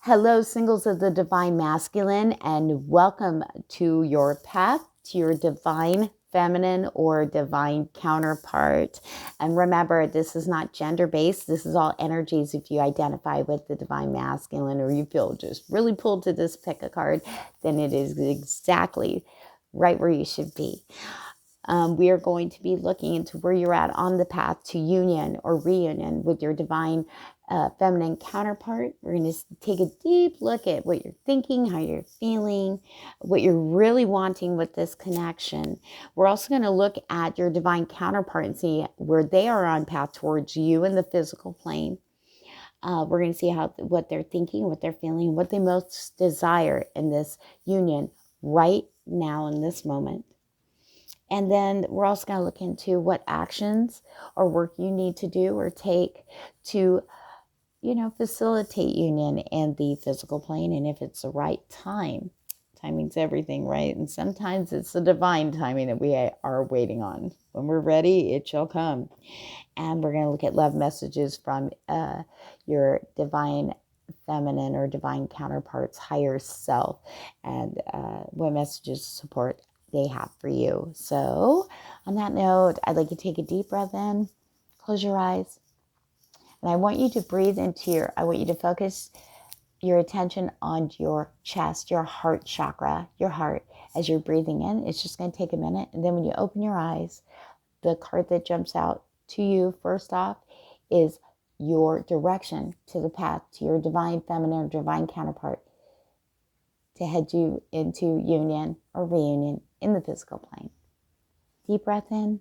Hello, singles of the divine masculine, and welcome to your path to your divine feminine or divine counterpart. And remember, this is not gender-based. This is all energies. If you identify with the divine masculine or you feel just really pulled to this pick a card, then it is exactly right where you should be. We are going to be looking into where you're at on the path to union or reunion with your divine feminine counterpart. We're going to take a deep look at what you're thinking, how you're feeling, what you're really wanting with this connection. We're also going to look at your divine counterpart and see where they are on path towards you in the physical plane. We're going to see what they're thinking, what they're feeling, what they most desire in this union right now in this moment. And then we're also going to look into what actions or work you need to do or take to, facilitate union in the physical plane. And if it's the right time, timing's everything, right? And sometimes it's the divine timing that we are waiting on. When we're ready, it shall come. And we're going to look at love messages from your divine feminine or divine counterpart's higher self and what messages support they have for you. So on that note, I'd like you to take a deep breath in, close your eyes, and I want you to breathe I want you to focus your attention on your chest, your heart chakra, your heart. As you're breathing in, it's just going to take a minute. And then when you open your eyes, the card that jumps out to you first off is your direction to the path to your divine feminine or divine counterpart to head you into union or reunion in the physical plane. Deep breath in.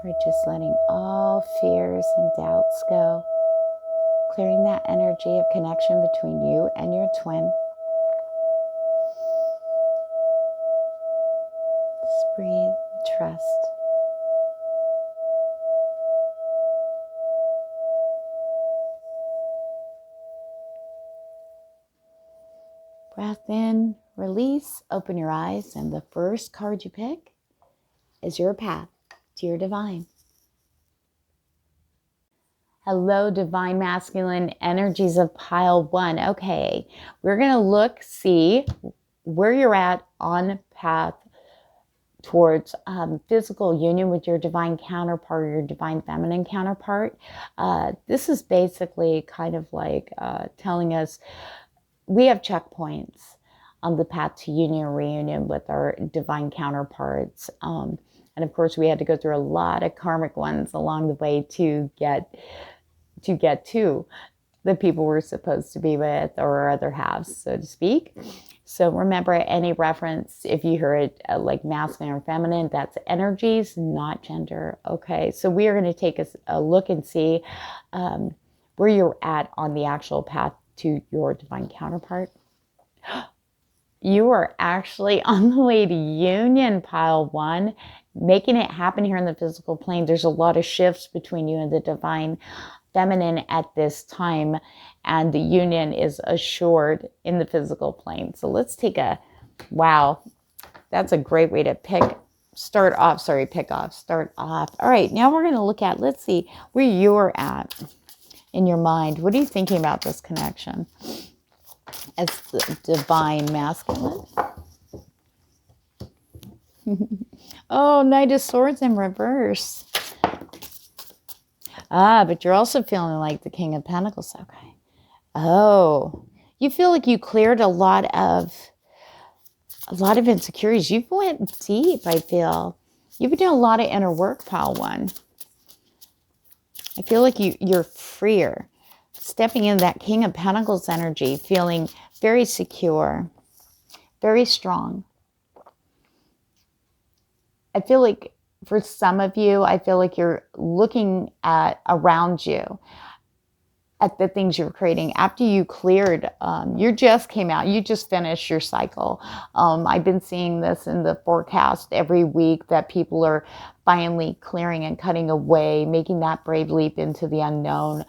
We're just letting all fears and doubts go, clearing that energy of connection between you and your twin. Just breathe, trust. Breath in, release, open your eyes, and the first card you pick is your path to your divine. Hello, divine masculine energies of pile 1. Okay, we're going to see where you're at on path towards physical union with your divine counterpart or your divine feminine counterpart. This is basically kind of like telling us we have checkpoints on the path to union or reunion with our divine counterparts. And of course, we had to go through a lot of karmic ones along the way to get to the people we're supposed to be with, or our other halves, so to speak. So remember, any reference, if you hear it like masculine or feminine, that's energies, not gender. Okay, so we are going to take a look and see where you're at on the actual path to your divine counterpart. You are actually on the way to union, pile 1, making it happen here in the physical plane. There's a lot of shifts between you and the divine feminine at this time, and the union is assured in the physical plane. So let's take wow, that's a great way to start off. All right, now we're going to look at, let's see where you're at in your mind. What are you thinking about this connection as the divine masculine? Oh, Knight of Swords in reverse. But you're also feeling like the King of Pentacles. Okay. Oh, you feel like you cleared a lot of insecurities. You've went deep, I feel. You've been doing a lot of inner work, pile 1. I feel like you're freer. Stepping in that King of Pentacles energy, feeling very secure, very strong. I feel like for some of you, I feel like you're looking at around you at the things you're creating after you cleared. You just came out. You just finished your cycle. I've been seeing this in the forecast every week that people are finally clearing and cutting away, making that brave leap into the unknown,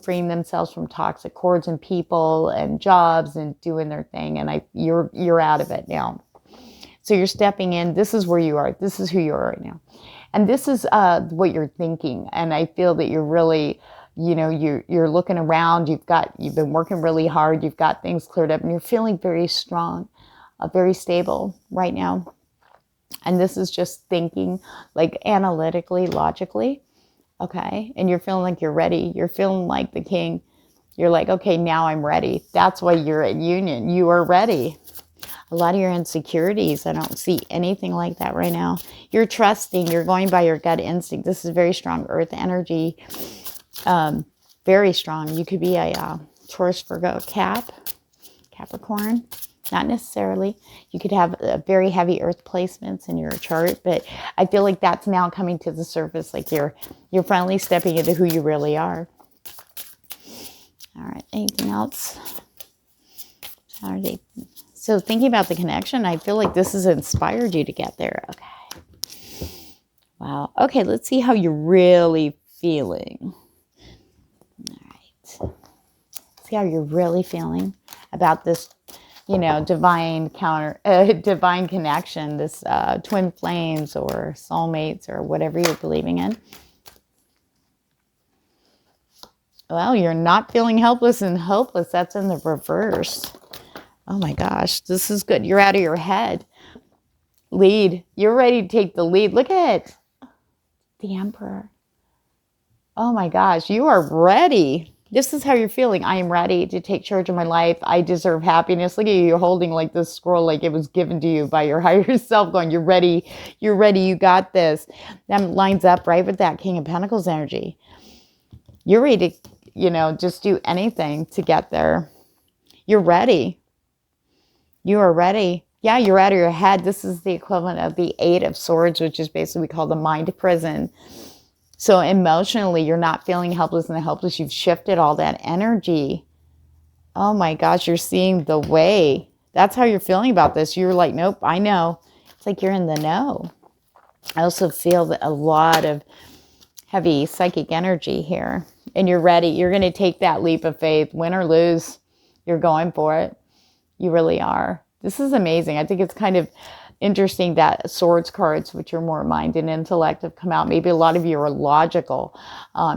freeing themselves from toxic cords and people and jobs and doing their thing. And you're out of it now. So you're stepping in. This is where you are. This is who you are right now. And this is what you're thinking. And I feel that you're really, you're looking around. You've been working really hard. You've got things cleared up and you're feeling very strong, very stable right now. And this is just thinking like analytically, logically. Okay. And you're feeling like you're ready. You're feeling like the king. You're like, okay, now I'm ready. That's why you're at union. You are ready. A lot of your insecurities, I don't see anything like that right now. You're trusting. You're going by your gut instinct. This is very strong earth energy. Very strong. You could be a Taurus, Virgo, Capricorn. Not necessarily. You could have very heavy earth placements in your chart, but I feel like that's now coming to the surface. Like you're finally stepping into who you really are. All right. Anything else? Saturday. So thinking about the connection, I feel like this has inspired you to get there. Okay. Wow. Okay. Let's see how you're really feeling. All right. See how you're really feeling about this, divine connection, this twin flames or soulmates or whatever you're believing in. Well, you're not feeling helpless and hopeless. That's in the reverse. Oh my gosh, this is good. You're out of your head. Lead. You're ready to take the lead. Look at it. The Emperor. Oh my gosh, you are ready. This is how you're feeling. I am ready to take charge of my life. I deserve happiness. Look at you. You're holding like this scroll like it was given to you by your higher self going, you're ready. You're ready. You got this. That lines up right with that King of Pentacles energy. You're ready to, just do anything to get there. You're ready. You are ready. Yeah, you're out of your head. This is the equivalent of the Eight of Swords, which is basically called the mind prison. So emotionally, you're not feeling helpless and helpless. You've shifted all that energy. Oh my gosh, you're seeing the way. That's how you're feeling about this. You're like, nope, I know. It's like you're in the know. I also feel that a lot of heavy psychic energy here. And you're ready. You're going to take that leap of faith. Win or lose, you're going for it. You really are. This is amazing. I think it's kind of interesting that swords cards, which are more mind and intellect, have come out. Maybe a lot of you are logical,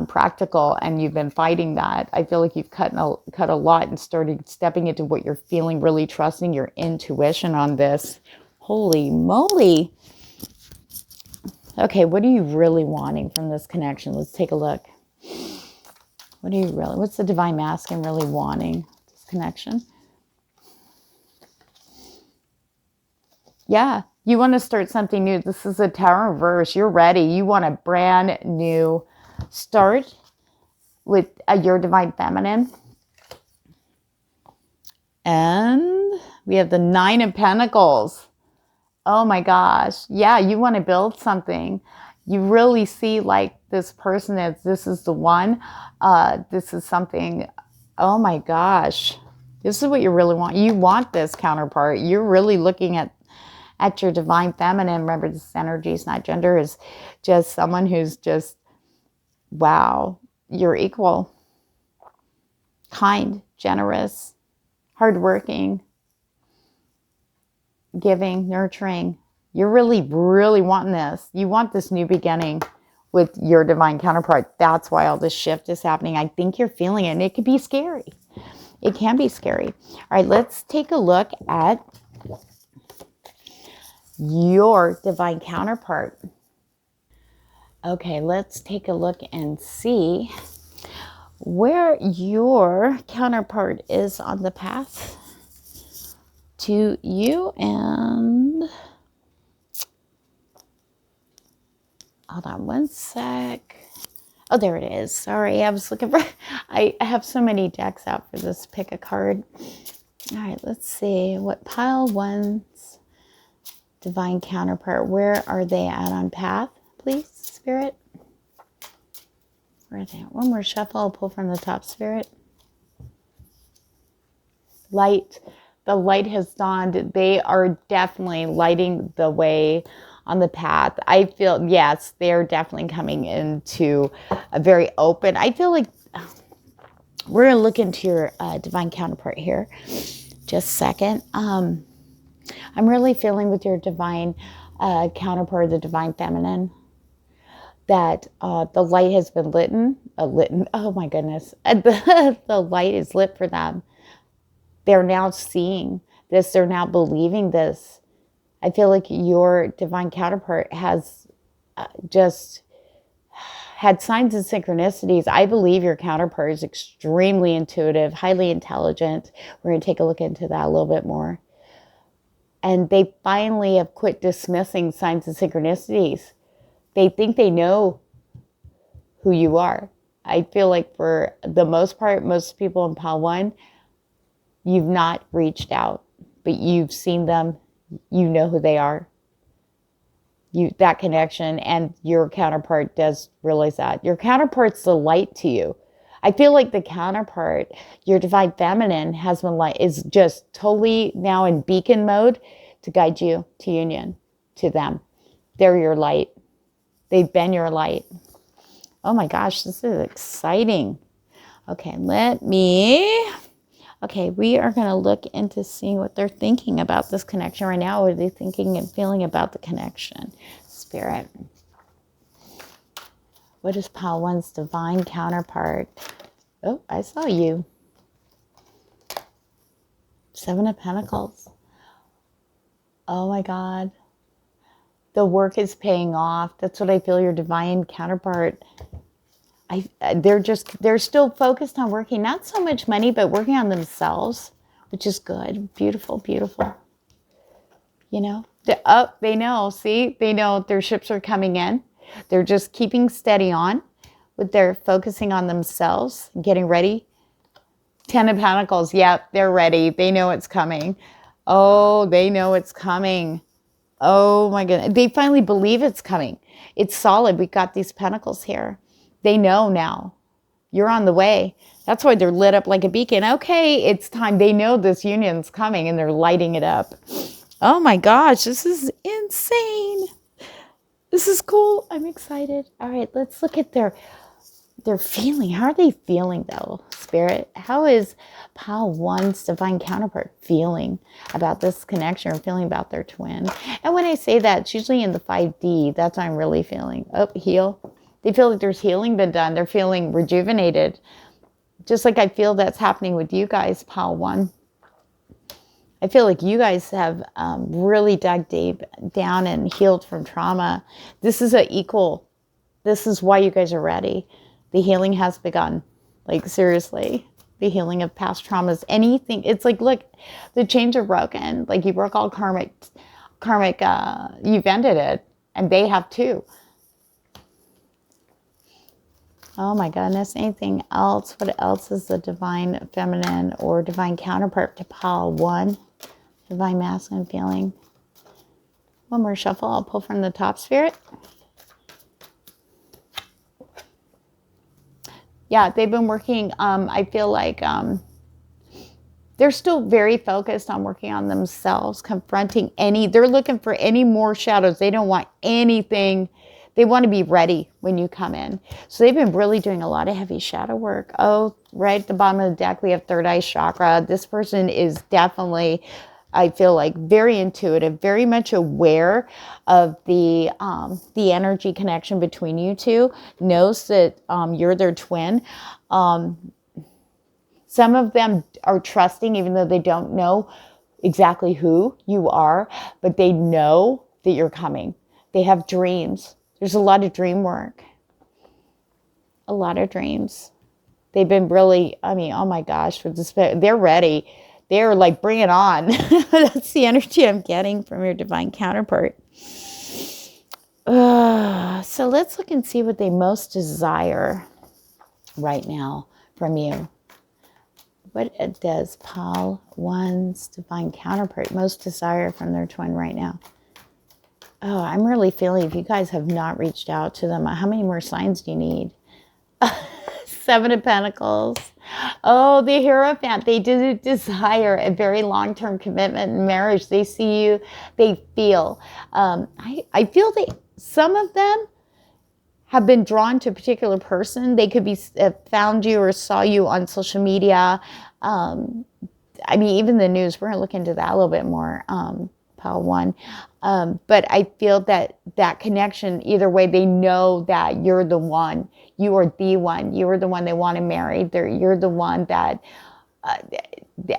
practical, and you've been fighting that. I feel like you've cut a lot and started stepping into what you're feeling, really trusting your intuition on this. Holy moly. Okay, what are you really wanting from this connection? Let's take a look. What's the Divine Masculine really wanting this connection? Yeah, you want to start something new. This is a Tower reverse. You're ready. You want a brand new start with your Divine Feminine. And we have the Nine of Pentacles. Oh my gosh. Yeah, you want to build something. You really see like this person as this is the one. This is something. Oh my gosh. This is what you really want. You want this counterpart. You're really looking at your Divine Feminine. Remember, this energy is not gender. Is just someone who's just, wow, you're equal, kind, generous, hardworking, giving, nurturing. You're really, really wanting this. You want this new beginning with your divine counterpart. That's why all this shift is happening. I think you're feeling it, and it could be scary. It can be scary. All right, let's take a look at your divine counterpart. Okay, let's take a look and see where your counterpart is on the path to you. And hold on one sec. Oh, there it is. Sorry, I was looking for, I have so many decks out for this. Pick a card. All right, let's see what pile one's divine counterpart. Where are they at on path, please, Spirit? Where are they at? One more shuffle. I'll pull from the top, Spirit. Light. The light has dawned. They are definitely lighting the way on the path. I feel, yes, they're definitely coming into a very open. I feel like we're going to look into your divine counterpart here. Just a second. I'm really feeling with your divine counterpart, the divine feminine, that the light has been oh my goodness, the light is lit for them. They're now seeing this, they're now believing this. I feel like your divine counterpart has just had signs and synchronicities. I believe your counterpart is extremely intuitive, highly intelligent. We're going to take a look into that a little bit more. And they finally have quit dismissing signs and synchronicities. They think they know who you are. I feel like for the most part, most people in Pile 1, you've not reached out, but you've seen them. You know who they are. That connection, and your counterpart does realize that. Your counterpart's the light to you. I feel like the counterpart, your divine feminine, has been is just totally now in beacon mode to guide you to union, to them. They're your light. They've been your light. Oh my gosh, this is exciting. Okay, we are going to look into seeing what they're thinking about this connection right now. What are they thinking and feeling about the connection? Spirit. What is Pile 1's divine counterpart? Oh, I saw you. 7 of Pentacles. Oh my God. The work is paying off. That's what I feel your divine counterpart. They're still focused on working, not so much money, but working on themselves, which is good. Beautiful, beautiful. You know, they know, see, they know their ships are coming in. They're just keeping steady on with their focusing on themselves, getting ready. 10 of Pentacles. Yep, they're ready. They know it's coming. Oh, they know it's coming. Oh my goodness. They finally believe it's coming. It's solid. We got these pentacles here. They know now. You're on the way. That's why they're lit up like a beacon. Okay, it's time. They know this union's coming and they're lighting it up. Oh my gosh, this is insane. This is cool. I'm excited. All right, let's look at their feeling. How are they feeling though, Spirit? How is Pile 1's divine counterpart feeling about this connection or feeling about their twin? And when I say that, it's usually in the 5D. That's what I'm really feeling. Oh, heal. They feel like there's healing been done. They're feeling rejuvenated. Just like I feel that's happening with you guys, Pile 1. I feel like you guys have really dug deep down and healed from trauma. This is this is why you guys are ready. The healing has begun. Like seriously, the healing of past traumas, anything. It's like, look, the chains are broken. Like you broke all karmic, you've ended it. And they have too. Oh my goodness, anything else? What else is the divine feminine or divine counterpart to Pile 1? Divine masculine feeling. One more shuffle. I'll pull from the top, Spirit. Yeah, they've been working. I feel like they're still very focused on working on themselves, confronting they're looking for any more shadows. They don't want anything. They want to be ready when you come in. So they've been really doing a lot of heavy shadow work. Oh, right at the bottom of the deck, we have third eye chakra. This person is definitely, I feel like, very intuitive, very much aware of the energy connection between you two, knows that you're their twin. Some of them are trusting, even though they don't know exactly who you are, but they know that you're coming. They have dreams. There's a lot of dream work. A lot of dreams. They've been really, I mean, oh my gosh, they're ready. They're like, bring it on. That's the energy I'm getting from your divine counterpart. So let's look and see what they most desire right now from you. What does Pile 1's divine counterpart most desire from their twin right now? Oh, I'm really feeling if you guys have not reached out to them, how many more signs do you need? 7 of Pentacles. Oh, the Hierophant. They do desire a very long-term commitment in marriage. They see you. They feel. I feel some of them have been drawn to a particular person. They could be found you or saw you on social media. I mean, even the news. We're going to look into that a little bit more. pile one. But I feel that that connection, either way, they know that you're the one. You are the one. You are the one they want to marry. You're the one that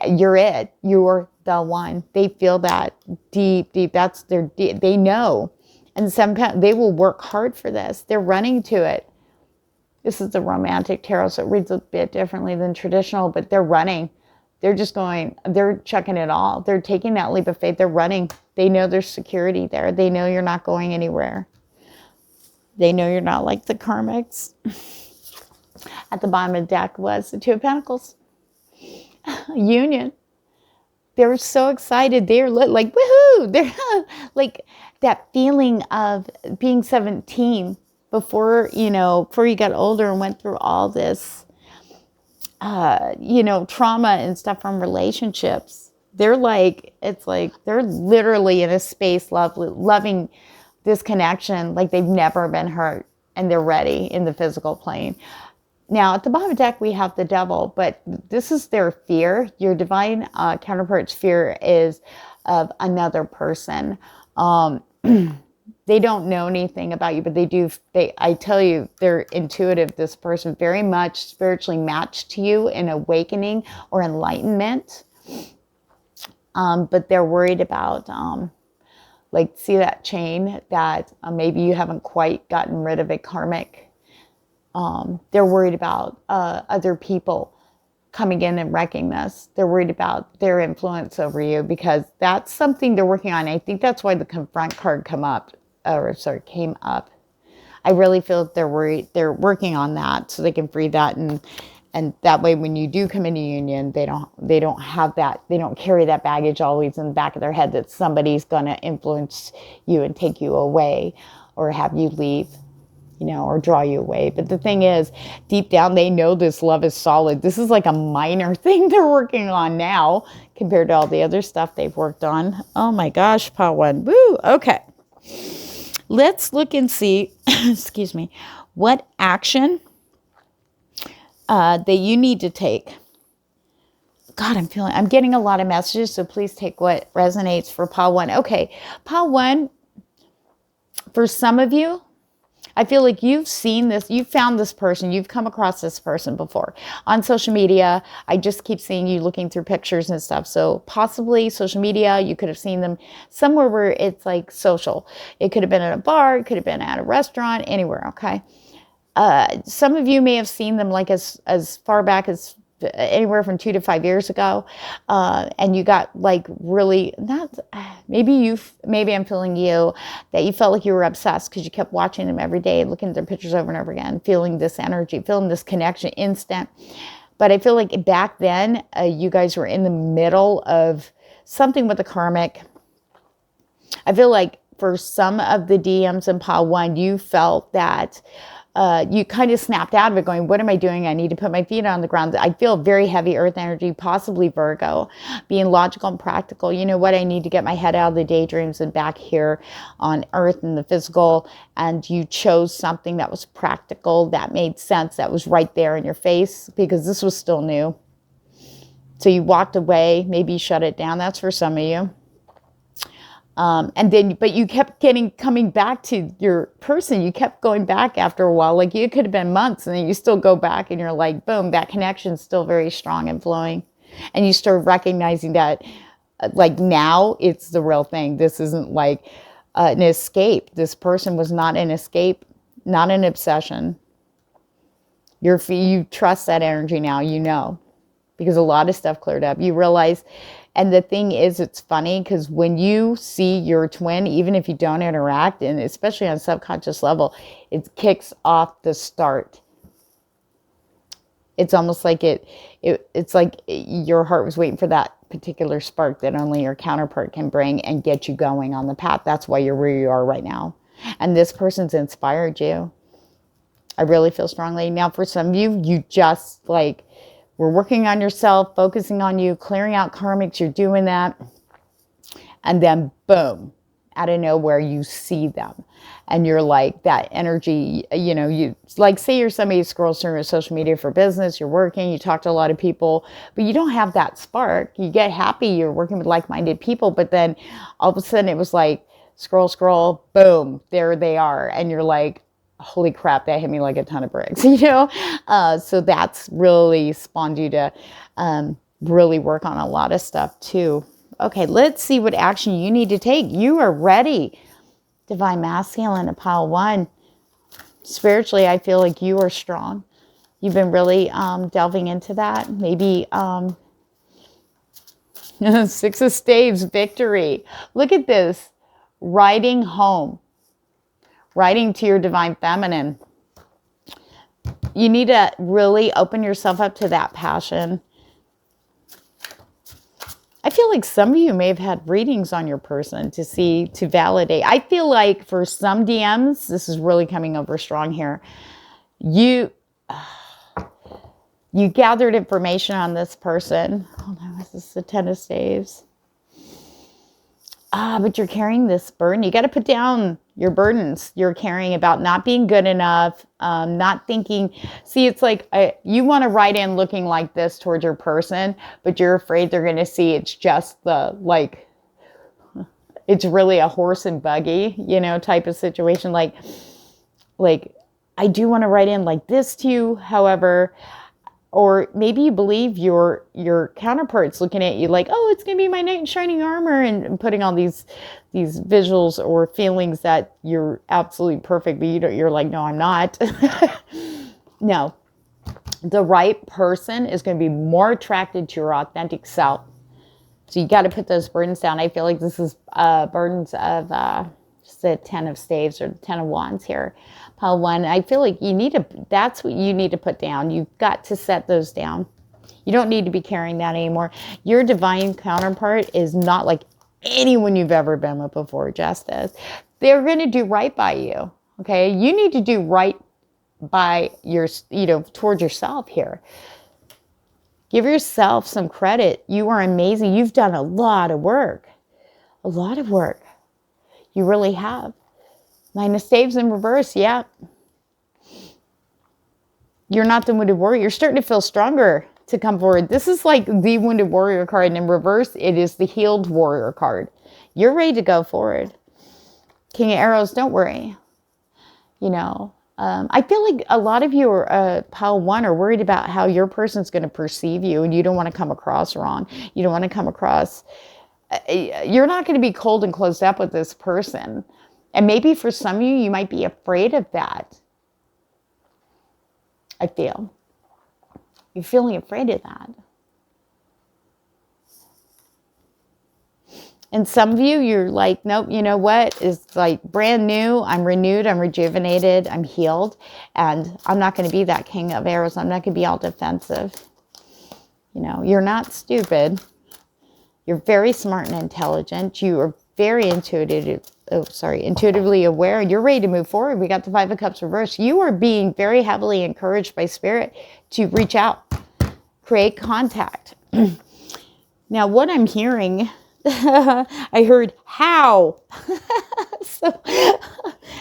you're it. You're the one. They feel that deep. That's their deep. They know. And sometimes they will work hard for this. They're running to it. This is the romantic tarot, so it reads a bit differently than traditional, but they're running. They're just going, they're checking it all. They're taking that leap of faith. They're running. They know there's security there. They know you're not going anywhere. They know you're not like the karmics. At the bottom of the deck was the Two of Pentacles. Union. They were so excited. They're like, woohoo! They're like that feeling of being 17 before you got older and went through all this, trauma and stuff from relationships. They're like, it's like they're literally in a space loving this connection like they've never been hurt, and they're ready in the physical plane. Now, at the bottom of the deck, we have the Devil, but this is their fear. Your divine counterpart's fear is of another person. They don't know anything about you, but I tell you, they're intuitive. This person very much spiritually matched to you in awakening or enlightenment. But they're worried about, see that chain that maybe you haven't quite gotten rid of a karmic. They're worried about other people coming in and wrecking this. They're worried about their influence over you, because that's something they're working on. I think that's why the Confront card came up. I really feel that they're worried. They're working on that so they can free that, and that way when you do come into union, they don't have that. They don't carry that baggage always in the back of their head that somebody's going to influence you and take you away or have you leave. Or draw you away. But the thing is, deep down, they know this love is solid. This is like a minor thing they're working on now compared to all the other stuff they've worked on. Oh my gosh, pile one. Woo! Okay. Let's look and see, excuse me, what action that you need to take. God, I'm getting a lot of messages, so please take what resonates for pile one. Okay, pile one, for some of you, I feel like you've seen this, you've found this person, you've come across this person before. On social media, I just keep seeing you looking through pictures and stuff. So possibly social media, you could have seen them somewhere where it's like social. It could have been at a bar, it could have been at a restaurant, anywhere, okay? Some of you may have seen them like as far back as anywhere from 2 to 5 years ago, and you got like really maybe I'm feeling you that you felt like you were obsessed because you kept watching them every day, looking at their pictures over and over again, feeling this energy, feeling this connection instant. But I feel like back then you guys were in the middle of something with the karmic. I feel like for some of the DMs in pile one, you felt that you kind of snapped out of it going, what am I doing? I need to put my feet on the ground. I feel very heavy earth energy, possibly Virgo, being logical and practical. You know what? I need to get my head out of the daydreams and back here on earth and the physical. And you chose something that was practical, that made sense, that was right there in your face, because this was still new. So you walked away, maybe you shut it down. That's for some of you. But you kept coming back to your person. You kept going back after a while. Like it could have been months, and then you still go back and you're like, boom, that connection's still very strong and flowing. And you start recognizing that like now it's the real thing. This isn't like an escape. This person was not an escape, not an obsession. You trust that energy now, because a lot of stuff cleared up. You realize. And the thing is, it's funny because when you see your twin, even if you don't interact, and especially on a subconscious level, it kicks off the start. It's almost like it's like your heart was waiting for that particular spark that only your counterpart can bring and get you going on the path. That's why you're where you are right now. And this person's inspired you. I really feel strongly. Now, for some of you, you just like... We're working on yourself, focusing on you, clearing out karmics. You're doing that. And then boom, out of nowhere, you see them. And you're like, that energy, you like, say you're somebody who scrolls through social media for business, you're working, you talk to a lot of people, but you don't have that spark. You get happy, you're working with like-minded people, but then all of a sudden it was like, scroll, boom, there they are. And you're like, holy crap, that hit me like a ton of bricks, So that's really spawned you to really work on a lot of stuff too. Okay, let's see what action you need to take. You are ready. Divine Masculine, a pile 1. Spiritually, I feel like you are strong. You've been really delving into that. Maybe 6 of Staves, victory. Look at this. Riding home. Riding to your Divine Feminine. You need to really open yourself up to that passion. I feel like some of you may have had readings on your person to validate. I feel like for some DMs, this is really coming over strong here. You gathered information on this person. Hold on, this is the 10 of Staves. But you're carrying this burden. You got to put down your burdens you're carrying about not being good enough, not thinking. See, it's like you want to write in looking like this towards your person, but you're afraid they're going to see it's just it's really a horse and buggy, type of situation. Like I do want to write in like this to you, however. Or maybe you believe your counterpart's looking at you like, oh, it's going to be my knight in shining armor, and putting all these visuals or feelings that you're absolutely perfect, but you're like, no, I'm not. No. The right person is going to be more attracted to your authentic self. So you got to put those burdens down. I feel like this is burdens of just the 10 of Staves or the 10 of Wands here. Pile 1, I feel like that's what you need to put down. You've got to set those down. You don't need to be carrying that anymore. Your divine counterpart is not like anyone you've ever been with before, Justice. They're going to do right by you, okay? You need to do right by towards yourself here. Give yourself some credit. You are amazing. You've done a lot of work. A lot of work. You really have. 9 of Staves in reverse, yeah. You're not the Wounded Warrior. You're starting to feel stronger to come forward. This is like the Wounded Warrior card, and in reverse, it is the Healed Warrior card. You're ready to go forward. King of Arrows, don't worry. I feel like a lot of you are pile 1 are worried about how your person's going to perceive you, and you don't want to come across wrong. You don't want to come across... You're not going to be cold and closed up with this person. And maybe for some of you, you might be afraid of that. I feel. You're feeling afraid of that. And some of you, you're like, nope, you know what? It's like brand new. I'm renewed. I'm rejuvenated. I'm healed. And I'm not going to be that King of Arrows. I'm not going to be all defensive. You're not stupid. You're very smart and intelligent. You are very intuitively aware. You're ready to move forward. We got the 5 of Cups reversed. You are being very heavily encouraged by Spirit to reach out, create contact. Now, what I'm hearing, I heard how. So,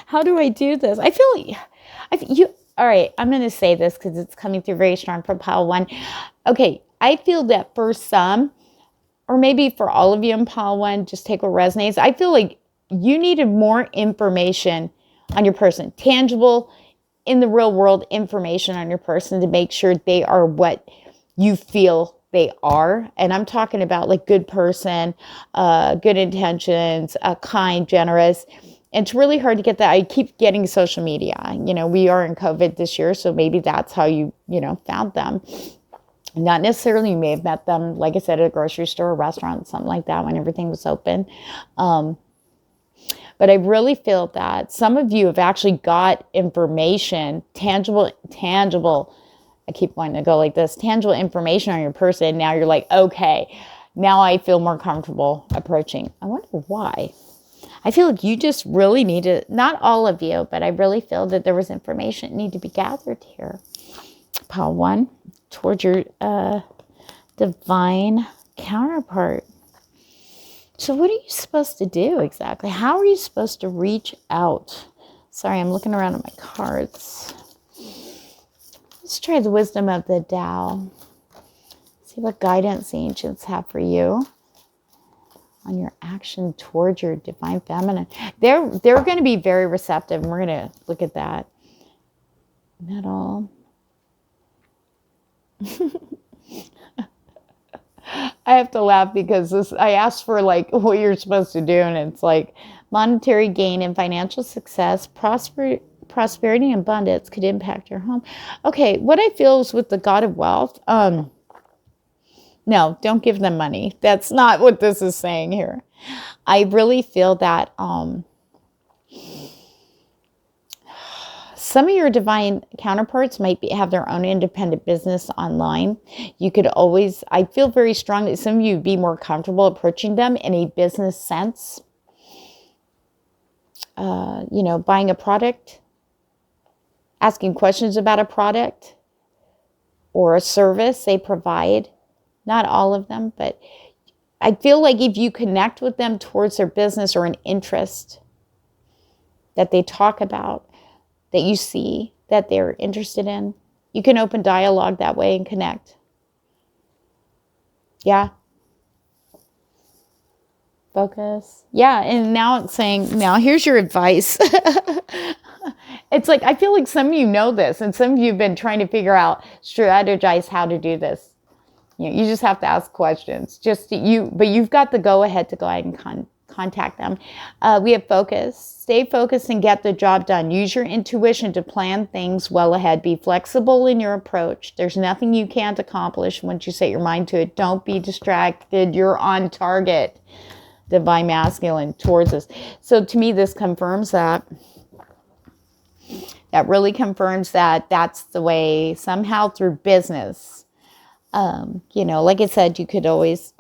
how do I do this? I feel like all right, I'm going to say this because it's coming through very strong from pile 1. Okay, I feel that for some, or maybe for all of you in pile 1, just take what resonates. I feel like you needed more information on your person, tangible, in the real world information on your person to make sure they are what you feel they are. And I'm talking about like good person, good intentions, kind, generous. And it's really hard to get that. I keep getting social media. We are in COVID this year, so maybe that's how you found them. Not necessarily, you may have met them, like I said, at a grocery store, a restaurant, something like that when everything was open. But I really feel that some of you have actually got information, tangible, I keep wanting to go like this, tangible information on your person. Now you're like, okay, now I feel more comfortable approaching. I wonder why. I feel like you just really need to, not all of you, but I really feel that there was information that needed to be gathered here. Pile 1. Towards your divine counterpart. So what are you supposed to do exactly? How are you supposed to reach out? Sorry, I'm looking around at my cards. Let's try the wisdom of the Tao. See what guidance the ancients have for you on your action towards your divine feminine. They're going to be very receptive, and we're going to look at that. Metal. I have to laugh because I asked for like what you're supposed to do, and it's like monetary gain and financial success, prosperity and abundance could impact your home. Okay, what I feel is with the God of wealth, no, don't give them money. That's not what this is saying here. I really feel that some of your divine counterparts might have their own independent business online. You could always, I feel very strongly that some of you would be more comfortable approaching them in a business sense. Buying a product, asking questions about a product or a service they provide. Not all of them, but I feel like if you connect with them towards their business or an interest that they talk about, that you see, that they're interested in, you can open dialogue that way and connect. Yeah. Focus. Yeah, and now it's saying, now here's your advice. It's like, I feel like some of you know this, and some of you have been trying to figure out, strategize how to do this. You just have to ask questions. But you've got the go ahead to go ahead and contact them. We have focus. Stay focused and get the job done. Use your intuition to plan things well ahead. Be flexible in your approach. There's nothing you can't accomplish once you set your mind to it. Don't be distracted. You're on target. Divine masculine towards us. So to me, this confirms that. That really confirms that that's the way, somehow through business. Like I said, you could always,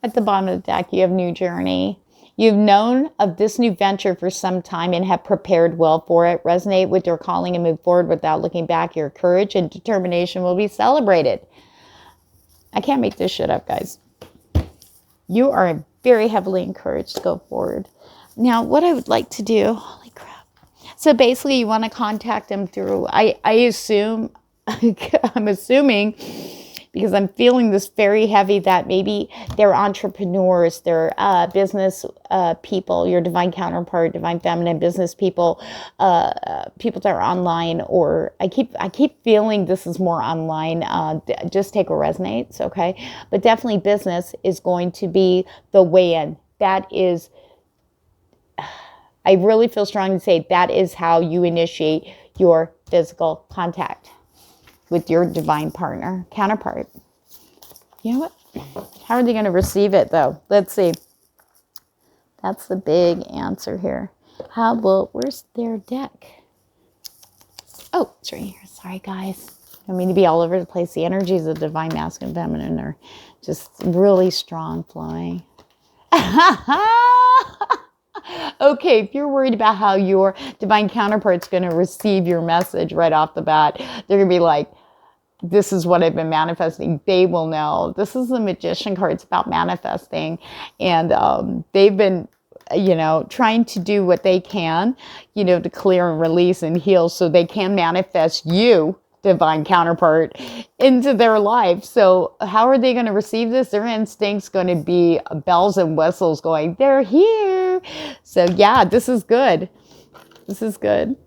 at the bottom of the deck, you have new journey. You've known of this new venture for some time and have prepared well for it. Resonate with your calling and move forward without looking back. Your courage and determination will be celebrated. I can't make this shit up, guys. You are very heavily encouraged to go forward. Now, what I would like to do, holy crap. So basically, you want to contact them through, I assume, I'm assuming, because I'm feeling this very heavy, that maybe they're entrepreneurs, they're business people, your divine counterpart, divine feminine business people, people that are online, or I keep feeling this is more online. Just take what resonates, okay? But definitely business is going to be the way in. That is, I really feel strong to say that is how you initiate your physical contact with your divine partner, counterpart. You know what? How are they going to receive it, though? Let's see. That's the big answer here. Where's their deck? Oh, it's right here. Sorry, guys. I mean to be all over the place. The energies of divine masculine and feminine are just really strong flowing. Okay, if you're worried about how your divine counterpart's going to receive your message right off the bat, they're going to be like, this is what I've been manifesting. They will know. This is the Magician card. It's about manifesting. And they've been, trying to do what they can, to clear and release and heal so they can manifest you, divine counterpart, into their life. So how are they going to receive this? Their instinct's going to be bells and whistles going, they're here. So yeah, this is good. This is good.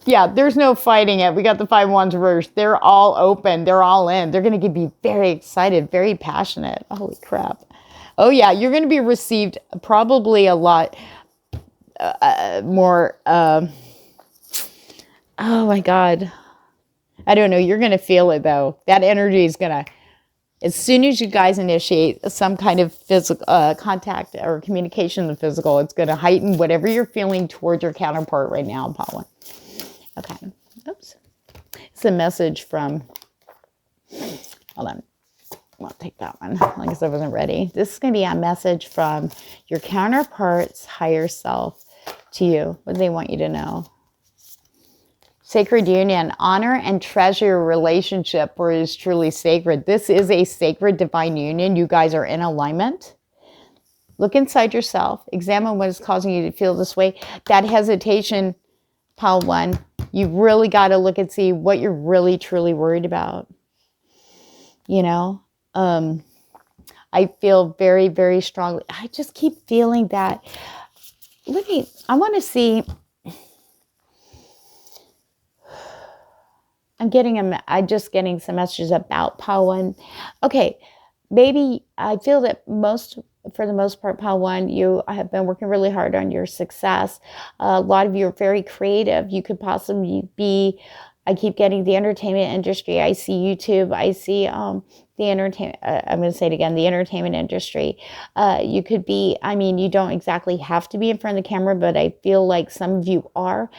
Yeah, there's no fighting it. We got the 5 wands reversed. They're all open. They're all in. They're going to be very excited, very passionate. Holy crap. Oh yeah, you're going to be received probably a lot more. Oh my God. I don't know. You're going to feel it though. That energy is going to, as soon as you guys initiate some kind of physical contact or communication in the physical, it's going to heighten whatever you're feeling towards your counterpart right now, Paula. Okay. Oops. It's a message from, hold on. I'll take that one. I guess I wasn't ready. This is going to be a message from your counterpart's higher self to you. What do they want you to know? Sacred union. Honor and treasure your relationship where it is truly sacred. This is a sacred divine union. You guys are in alignment. Look inside yourself. Examine what is causing you to feel this way. That hesitation, pile 1, you really got to look and see what you're really, truly worried about. You know, I feel very, very strongly. I just keep feeling that. I want to see. I'm just getting some messages about pile 1. Okay, maybe I feel that for the most part, pile 1, you have been working really hard on your success. A lot of you are very creative. You could possibly be, I keep getting the entertainment industry. I see YouTube. I see the entertainment, I'm going to say it again, the entertainment industry. You could be, I mean, you don't exactly have to be in front of the camera, but I feel like some of you are.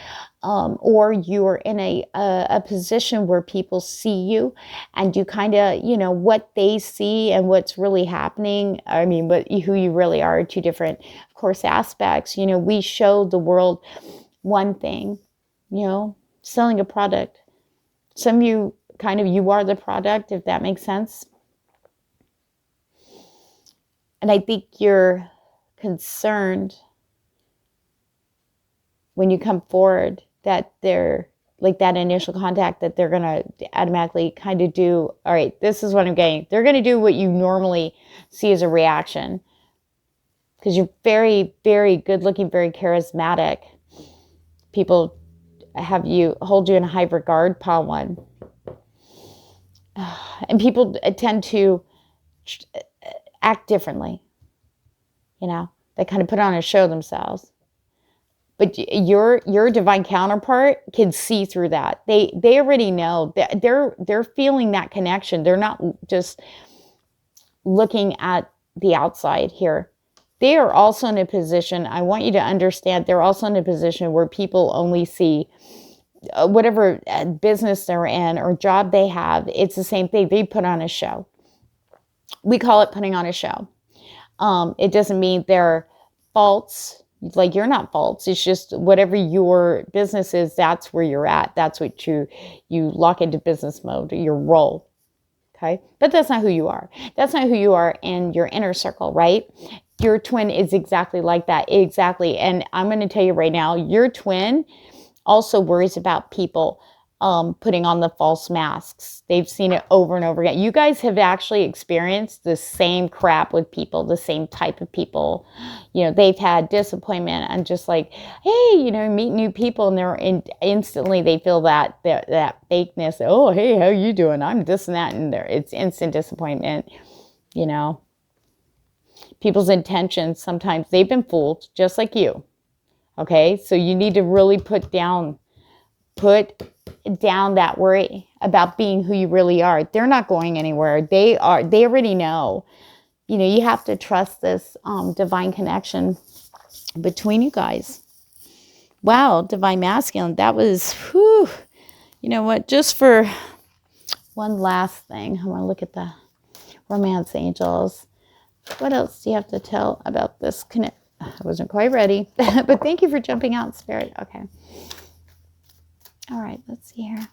Or you are in a position where people see you and you kind of, you know, what they see and what's really happening. I mean, who you really are 2 different, of course, aspects. You know, we show the world one thing, you know, selling a product. Some of you you are the product, if that makes sense. And I think you're concerned when you come forward that they're like that initial contact that they're going to automatically kind of do. All right, this is what I'm getting. They're going to do what you normally see as a reaction because you're very, very good looking, very charismatic. People hold you in high regard, pile 1. And people tend to act differently. You know, they kind of put on a show themselves. But your divine counterpart can see through that. They already know. They're feeling that connection. They're not just looking at the outside here. They are also in a position, I want you to understand, they're also in a position where people only see whatever business they're in or job they have. It's the same thing. They put on a show. We call it putting on a show. It doesn't mean they're false. Like you're not false. It's just whatever your business is, that's where you're at. That's what you lock into business mode, your role. Okay. But that's not who you are. That's not who you are in your inner circle, right? Your twin is exactly like that. Exactly. And I'm going to tell you right now, your twin also worries about people putting on the false masks. They've seen it over and over again. You guys have actually experienced the same crap with people, the same type of people. You know, they've had disappointment and just like, hey, you know, meet new people and instantly they feel that fakeness. Oh, hey, how you doing? I'm this and that. And it's instant disappointment, you know. People's intentions, sometimes they've been fooled just like you. Okay, so you need to really put down that worry about being who you really are. They're not going anywhere. They already know. You know, you have to trust this divine connection between you guys. Wow, divine masculine. That was, whew. You know what? Just for one last thing, I want to look at the romance angels. What else do you have to tell about this connection? I wasn't quite ready, but thank you for jumping out, Spirit. Okay. All right, let's see here.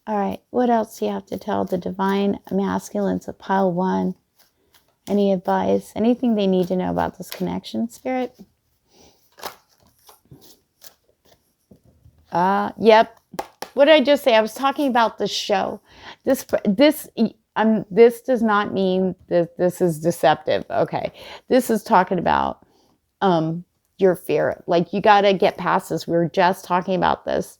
All right, what else do you have to tell the divine masculines of pile 1? Any advice? Anything they need to know about this connection, Spirit? Yep. What did I just say? I was talking about the show. This does not mean that this is deceptive. Okay. This is talking about your fear. Like, you got to get past this. We were just talking about this.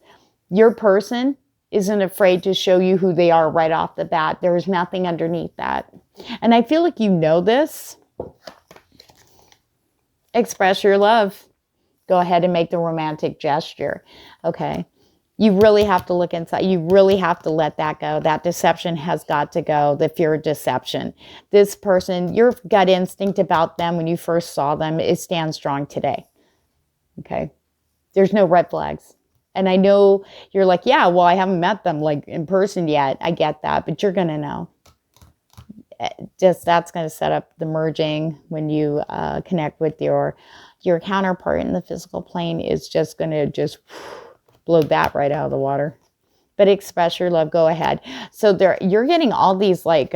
Your person isn't afraid to show you who they are right off the bat. There is nothing underneath that. And I feel like you know this. Express your love. Go ahead and make the romantic gesture. Okay. You really have to look inside. You really have to let that go. That deception has got to go. The fear of deception. This person, your gut instinct about them when you first saw them, it stands strong today. Okay. There's no red flags. And I know you're like, yeah, well, I haven't met them like in person yet. I get that, but you're going to know. Just that's going to set up the merging when you connect with your counterpart in the physical plane is just going to just blow that right out of the water. But express your love. Go ahead. So you're getting all these like,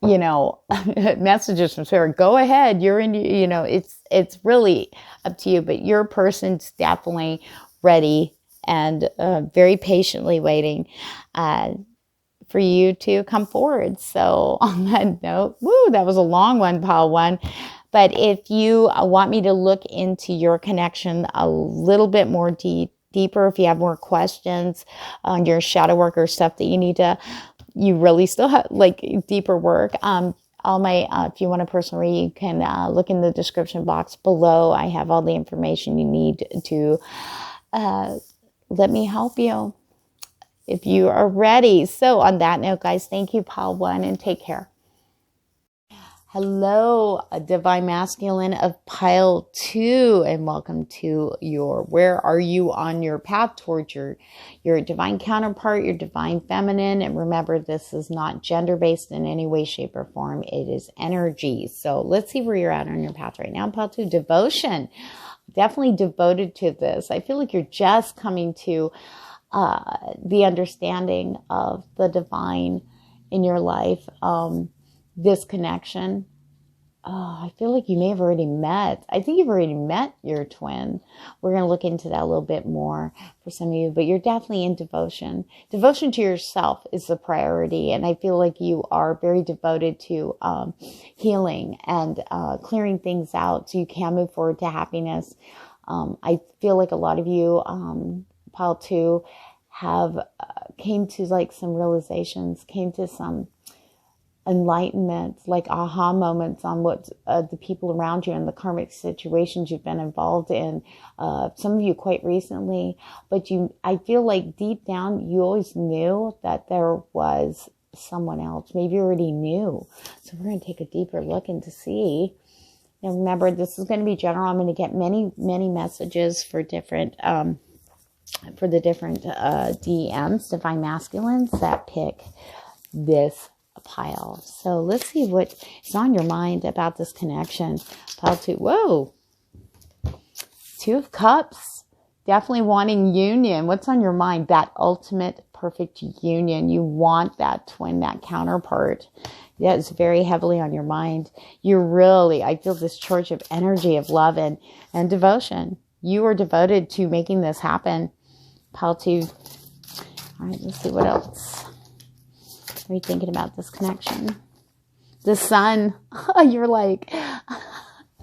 messages from Spirit. Go ahead. You're in, it's really up to you, but your person's definitely ready and very patiently waiting for you to come forward. So on that note, that was a long one, pile one. But if you want me to look into your connection a little bit more deeper, if you have more questions on your shadow work or stuff that you really still have like deeper work, all my, if you want a personal reading, you can look in the description box below. I have all the information you need to let me help you if you are ready. So on that note, guys, thank you, pile one, and take care. Hello, Divine Masculine of pile two, and welcome to where are you on your path towards your divine counterpart, your divine feminine. And remember, this is not gender-based in any way, shape, or form. It is energy. So let's see where you're at on your path right now. Pile two, devotion. Definitely devoted to this. I feel like you're just coming to the understanding of the divine in your life. This connection. I feel like you may have already met. I think you've already met your twin. We're going to look into that a little bit more for some of you, but you're definitely in devotion. Devotion to yourself is the priority. And I feel like you are very devoted to healing and clearing things out so you can move forward to happiness. I feel like a lot of you, pile two, have came to like some realizations, came to some enlightenment, like aha moments on what the people around you and the karmic situations you've been involved in. Some of you quite recently, but I feel like deep down you always knew that there was someone else. Maybe you already knew. So we're going to take a deeper look and to see. Now remember, this is going to be general. I'm going to get many, many messages for different for the different DMs, divine masculines that pick this pile. So let's see what is on your mind about this connection. Pile two. Whoa. Two of Cups. Definitely wanting union. What's on your mind? That ultimate perfect union. You want that twin, that counterpart. That is very heavily on your mind. I feel this charge of energy of love and devotion. You are devoted to making this happen. Pile two. All right, let's see what else. What are you thinking about this connection? The sun. You're like,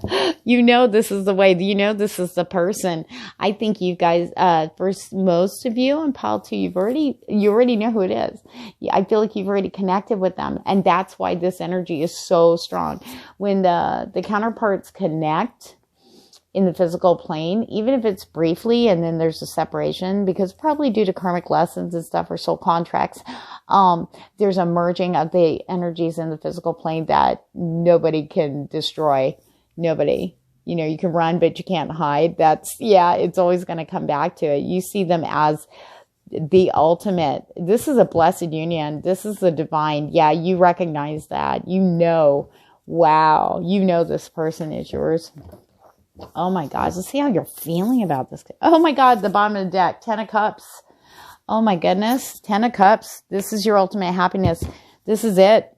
this is the way. This is the person. I think you guys, for most of you in pile two, you already know who it is. I feel like you've already connected with them. And that's why this energy is so strong. When the counterparts connect in the physical plane, even if it's briefly and then there's a separation, because probably due to karmic lessons and stuff or soul contracts, there's a merging of the energies in the physical plane that nobody can destroy. Nobody. You can run, but you can't hide. It's always going to come back to it. You see them as the ultimate. This is a blessed union. This is the divine. Yeah, you recognize that. Wow, this person is yours. Oh my gosh, let's see how you're feeling about this. Oh my God, the bottom of the deck, 10 of Cups. Oh my goodness, 10 of Cups. This is your ultimate happiness. This is it.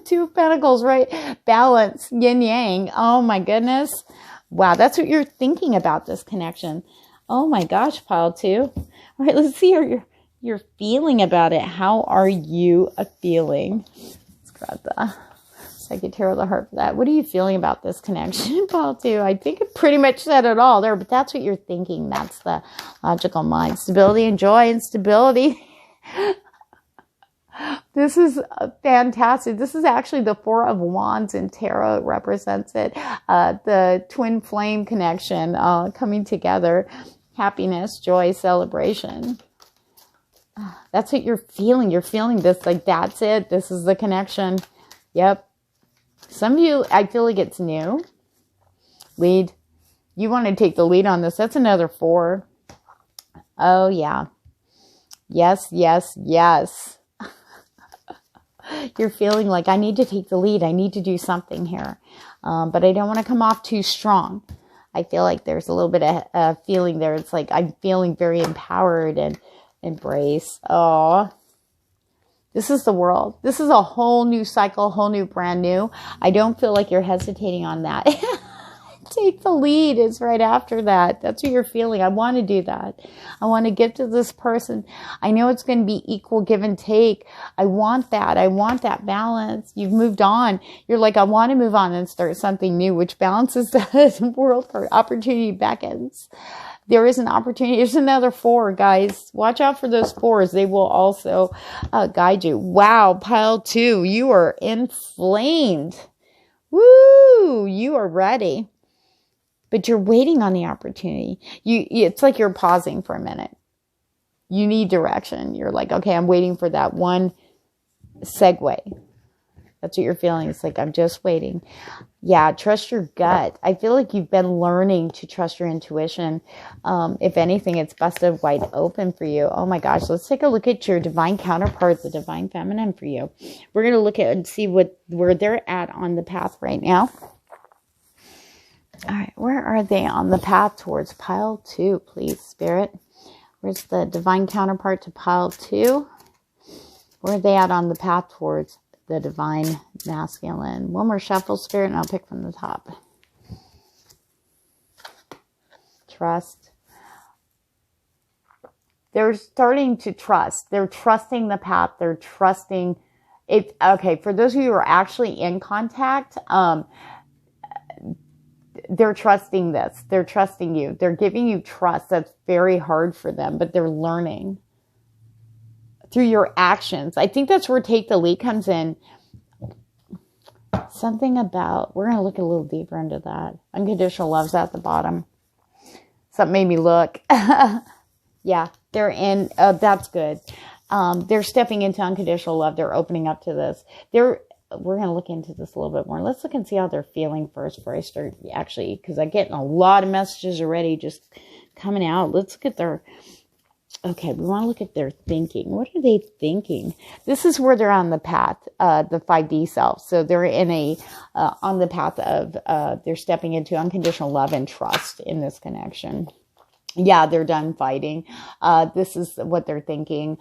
Two of Pentacles, right? Balance, yin yang. Oh my goodness. Wow, that's what you're thinking about this connection. Oh my gosh, pile two. All right, let's see how you're feeling about it. How are you feeling? Let's grab the Psychic Tarot of the Heart for that. What are you feeling about this connection, pile two? I think it pretty much said it all there, but that's what you're thinking. That's the logical mind. Stability and joy and stability. This is fantastic. This is actually the Four of Wands in Tarot. It represents it. The twin flame connection coming together. Happiness, joy, celebration. That's what you're feeling. You're feeling this like, that's it. This is the connection. Yep. Some of you, I feel like it's new. Lead. You want to take the lead on this. That's another 4. Oh, yeah. Yes, yes, yes. You're feeling like, I need to take the lead. I need to do something here. But I don't want to come off too strong. I feel like there's a little bit of a feeling there. It's like I'm feeling very empowered and embrace. Oh, this is the world. This is a whole new cycle, whole new brand new. I don't feel like you're hesitating on that. Take the lead. It's right after that. That's what you're feeling. I want to do that. I want to give to this person. I know it's going to be equal give and take. I want that. I want that balance. You've moved on. You're like, I want to move on and start something new, which balances the world for opportunity beckons. There is an opportunity. There's another 4, guys. Watch out for those 4s. They will also guide you. Wow, pile 2. You are inflamed. Woo! You are ready. But you're waiting on the opportunity. It's like you're pausing for a minute. You need direction. You're like, okay, I'm waiting for that one segue. That's what you're feeling. It's like, I'm just waiting. Yeah, trust your gut. I feel like you've been learning to trust your intuition. If anything, it's busted wide open for you. Oh my gosh, let's take a look at your divine counterpart, the divine feminine for you. We're going to look at and see where they're at on the path right now. All right, where are they on the path towards pile 2, please, Spirit? Where's the divine counterpart to pile 2? Where are they at on the path towards the divine masculine? One more shuffle, Spirit, and I'll pick from the top. Trust. They're starting to trust. They're trusting the path. They're trusting it. Okay, for those of you who are actually in contact, they're trusting this. They're trusting you. They're giving you trust. That's very hard for them, but they're learning through your actions. I think that's where take the lead comes in. Something about, we're going to look a little deeper into that. Unconditional love's at the bottom. Something made me look. Yeah, they're in, that's good. They're stepping into unconditional love. They're opening up to this. We're going to look into this a little bit more. Let's look and see how they're feeling first before I start, actually, because I'm getting a lot of messages already just coming out. Let's look at their, okay, we want to look at their thinking. What are they thinking? This is where they're on the path, the 5D self. So they're in on the path of, they're stepping into unconditional love and trust in this connection. Yeah, they're done fighting. This is what they're thinking.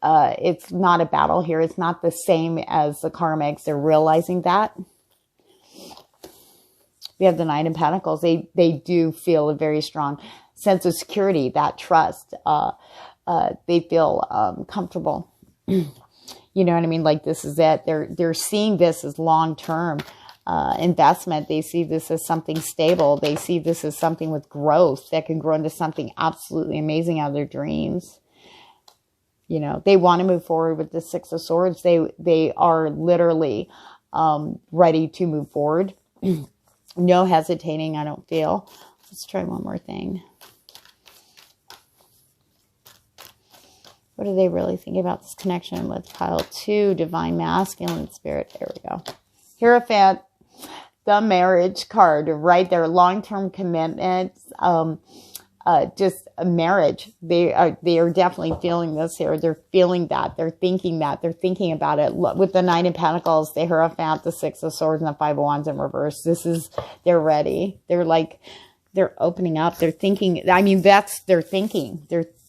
It's not a battle here. It's not the same as the karmics. They're realizing that. We have the Nine of Pentacles. They do feel a very strong sense of security, that trust. They feel comfortable. You know what I mean? Like, this is it. They're seeing this as long-term investment. They see this as something stable. They see this as something with growth that can grow into something absolutely amazing out of their dreams. You know, they want to move forward with the Six of Swords. They are literally ready to move forward. No hesitating, I don't feel. Let's try one more thing. What are they really thinking about this connection with pile 2, divine masculine spirit? There we go. Hierophant, the marriage card, right there. Long-term commitments. Just a marriage. They are definitely feeling this here. They're feeling that. They're thinking that. They're thinking about it. With the Nine of Pentacles, the Hierophant, the Six of Swords, and the Five of Wands in reverse. They're ready. They're opening up. They're thinking. I mean, that's their thinking.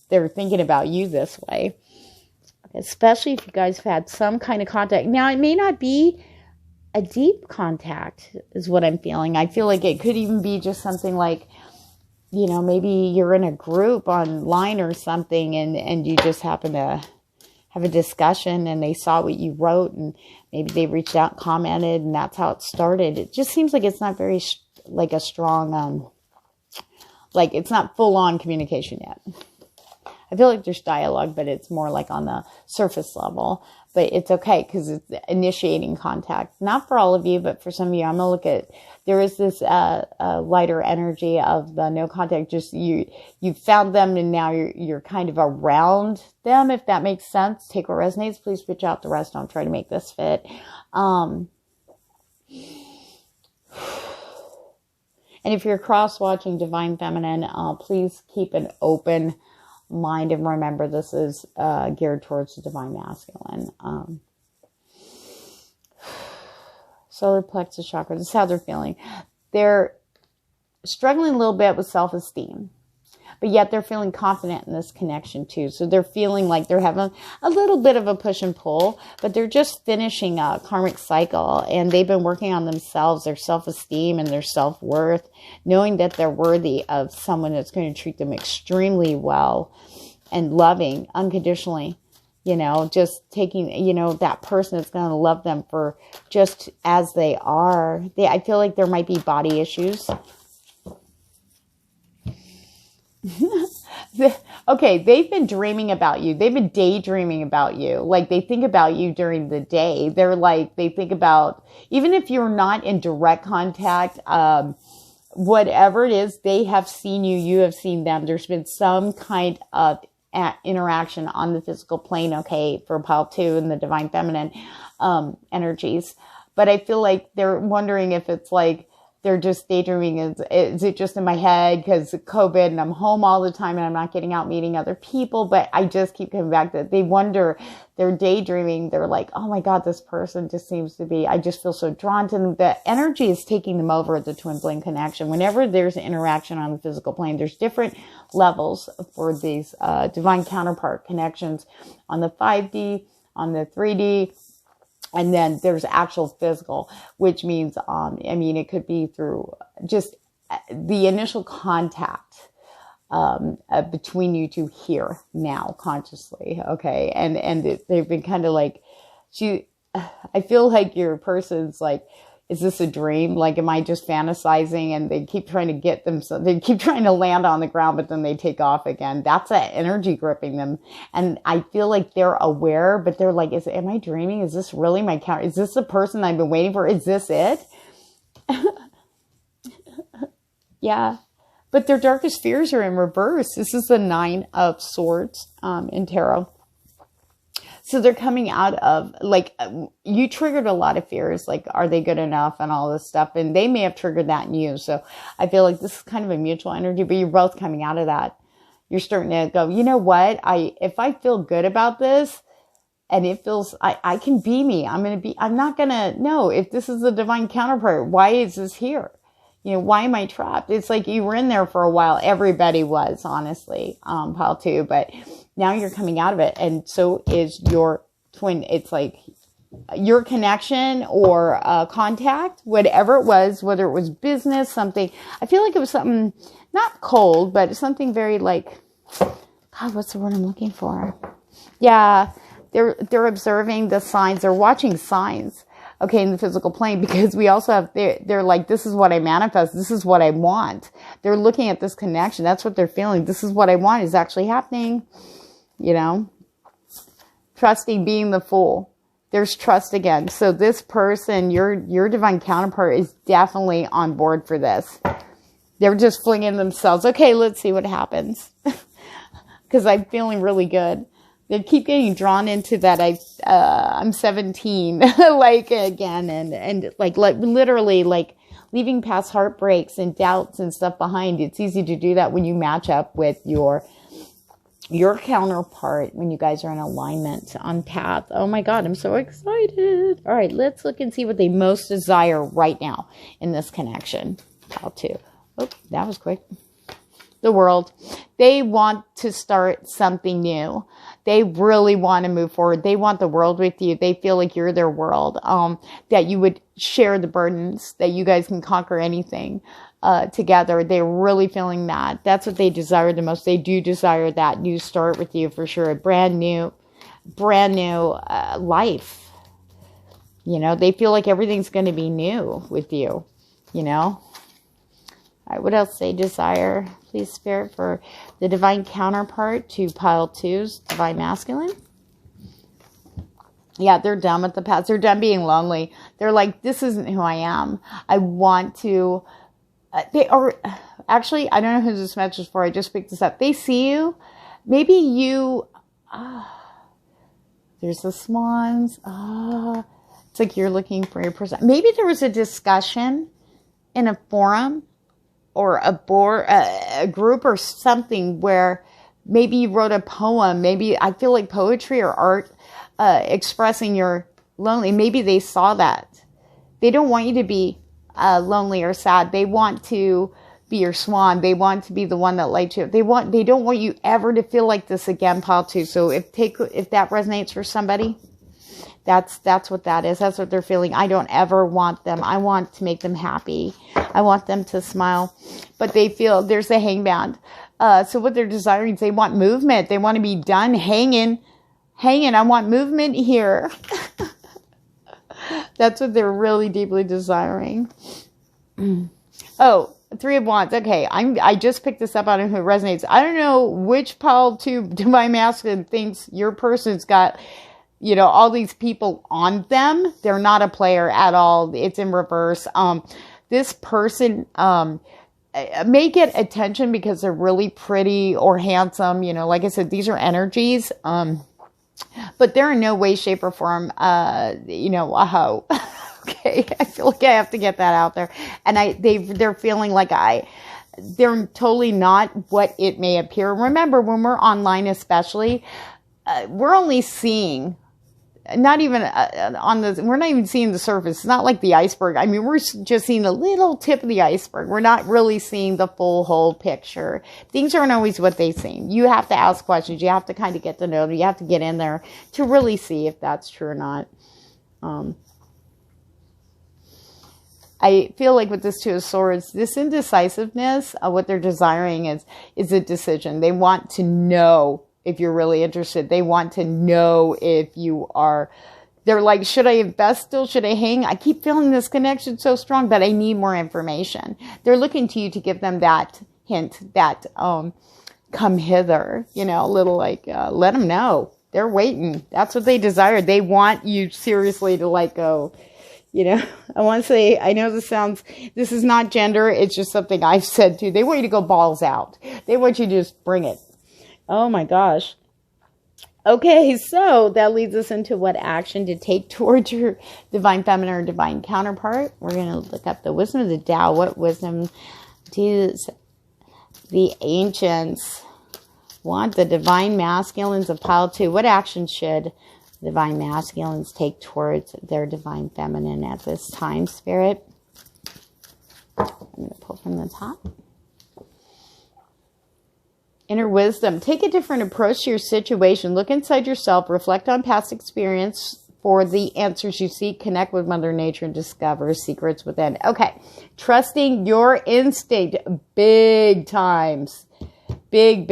They're thinking about you this way. Especially if you guys have had some kind of contact. Now, it may not be a deep contact, is what I'm feeling. I feel like it could even be just something like, you know, maybe you're in a group online or something and you just happen to have a discussion and they saw what you wrote and maybe they reached out and commented and that's how it started. It just seems like it's not very like a strong, like it's not full on communication yet. I feel like there's dialogue, but it's more like on the surface level. But it's okay because it's initiating contact. Not for all of you, but for some of you, I'm going to look at, there is this lighter energy of the no contact. Just you found them and now you're kind of around them, if that makes sense. Take what resonates. Please pitch out the rest. Don't try to make this fit. And if you're cross-watching Divine Feminine, please keep an open mind and remember this is geared towards the Divine Masculine. Solar plexus chakra, this is how they're feeling. They're struggling a little bit with self-esteem. But yet they're feeling confident in this connection too. So they're feeling like they're having a little bit of a push and pull, but they're just finishing a karmic cycle, and they've been working on themselves, their self-esteem and their self-worth, knowing that they're worthy of someone that's going to treat them extremely well and loving unconditionally. Just taking, that person that's going to love them for just as they are. I feel like there might be body issues. Okay, they've been dreaming about you. They've been daydreaming about you. Like, they think about you during the day. They think about, even if you're not in direct contact, whatever it is, they have seen you, you have seen them. There's been some kind of interaction on the physical plane, okay, for pile 2 and the divine feminine energies. But I feel like they're wondering if it's like, they're just daydreaming. Is it just in my head because of COVID and I'm home all the time and I'm not getting out meeting other people? But I just keep coming back to it. They wonder, they're daydreaming. They're like, oh my God, this person just seems to be, I just feel so drawn to them. The energy is taking them over at the twin flame connection. Whenever there's an interaction on the physical plane, there's different levels for these divine counterpart connections on the 5D, on the 3D, and then there's actual physical, which means, it could be through just the initial contact between you two here now consciously. Okay. And they've been kind of like, I feel like your person's like, is this a dream? Like, am I just fantasizing? And they keep trying to get them. So they keep trying to land on the ground, but then they take off again. That's that energy gripping them. And I feel like they're aware, but they're like, am I dreaming? Is this really my counter? Is this the person I've been waiting for? Is this it? Yeah. But their darkest fears are in reverse. This is the 9 of Swords in tarot. So they're coming out of, like, you triggered a lot of fears, like, are they good enough and all this stuff. And they may have triggered that in you. So I feel like this is kind of a mutual energy, but you're both coming out of that. You're starting to go, you know what? If I feel good about this and it feels, I can be me. I'm not going to know if this is the divine counterpart. Why is this here? Why am I trapped? It's like you were in there for a while. Everybody was, honestly, pile 2, but now you're coming out of it. And so is your twin. It's like your connection or contact, whatever it was, whether it was business, something. I feel like it was something not cold, but something very like, God, what's the word I'm looking for? Yeah, they're observing the signs. They're watching signs. Okay, in the physical plane, because we also have, they're like, this is what I manifest. This is what I want. They're looking at this connection. That's what they're feeling. This is what I want is actually happening. Trusting, being the Fool. There's trust again. So this person, your divine counterpart, is definitely on board for this. They're just flinging themselves. Okay, let's see what happens. Because I'm feeling really good. They keep getting drawn into that. I'm 17, like again, and like literally like leaving past heartbreaks and doubts and stuff behind. It's easy to do that when you match up with your counterpart, when you guys are in alignment on path. Oh my God, I'm so excited. All right, let's look and see what they most desire right now in this connection. Pile 2. Oh, that was quick. The world. They want to start something new. They really want to move forward. They want the world with you. They feel like you're their world. That you would share the burdens, that you guys can conquer anything together. They're really feeling that. That's what they desire the most. They do desire that new start with you for sure. A brand new life. They feel like everything's going to be new with you, All right, what else they desire? Please, Spirit, for the divine counterpart to pile 2's divine masculine. Yeah, they're done with the past. They're done being lonely. They're like, this isn't who I am. I want to... they are... Actually, I don't know who this message is for. I just picked this up. They see you. Maybe you... there's the swans. It's like you're looking for your person. Maybe there was a discussion in a forum or a group or something where maybe you wrote a poem. Maybe I feel like poetry or art expressing your lonely. Maybe they saw that. They don't want you to be lonely or sad. They want to be your swan. They want to be the one that lights you up. They don't want you ever to feel like this again, pile 2. So if that resonates for somebody, that's what that is. That's what they're feeling. I don't ever want them. I want to make them happy. I want them to smile. But they feel there's a hangman. So what they're desiring is they want movement. They want to be done hanging. I want movement here. That's what they're really deeply desiring. Oh, 3 of Wands. Okay, I just picked this up on who resonates. I don't know which pile 2 divine masculine thinks your person's got, all these people on them. They're not a player at all. It's in reverse. This person may get attention because they're really pretty or handsome. Like I said, these are energies. But they're in no way, shape, or form, a hoe. Okay, I feel like I have to get that out there. And they're feeling like they're totally not what it may appear. Remember, when we're online especially, we're only seeing, not even we're not even seeing the surface. It's not like the iceberg. I mean, we're just seeing a little tip of the iceberg. We're not really seeing the full whole picture. Things aren't always what they seem. You have to ask questions. You have to kind of get to know them. You have to get in there to really see if that's true or not. I feel like with this 2 of Swords, this indecisiveness, what they're desiring is a decision. They want to know if you're really interested. They want to know if you are. They're like, should I invest still? Should I hang? I keep feeling this connection so strong, but I need more information. They're looking to you to give them that hint, that come hither, a little like, let them know. They're waiting. That's what they desire. They want you seriously to let go. I want to say, I know this is not gender. It's just something I've said too. They want you to go balls out. They want you to just bring it. Oh my gosh. Okay, so that leads us into what action to take towards your divine feminine or divine counterpart. We're going to look up the wisdom of the Tao. What wisdom does the ancients want? The divine masculines of pile 2. What action should divine masculines take towards their divine feminine at this time, Spirit? I'm going to pull from the top. Inner wisdom. Take a different approach to your situation. Look inside yourself. Reflect on past experience for the answers you seek. Connect with Mother Nature and discover secrets within. Okay. Trusting your instinct. Big times. Big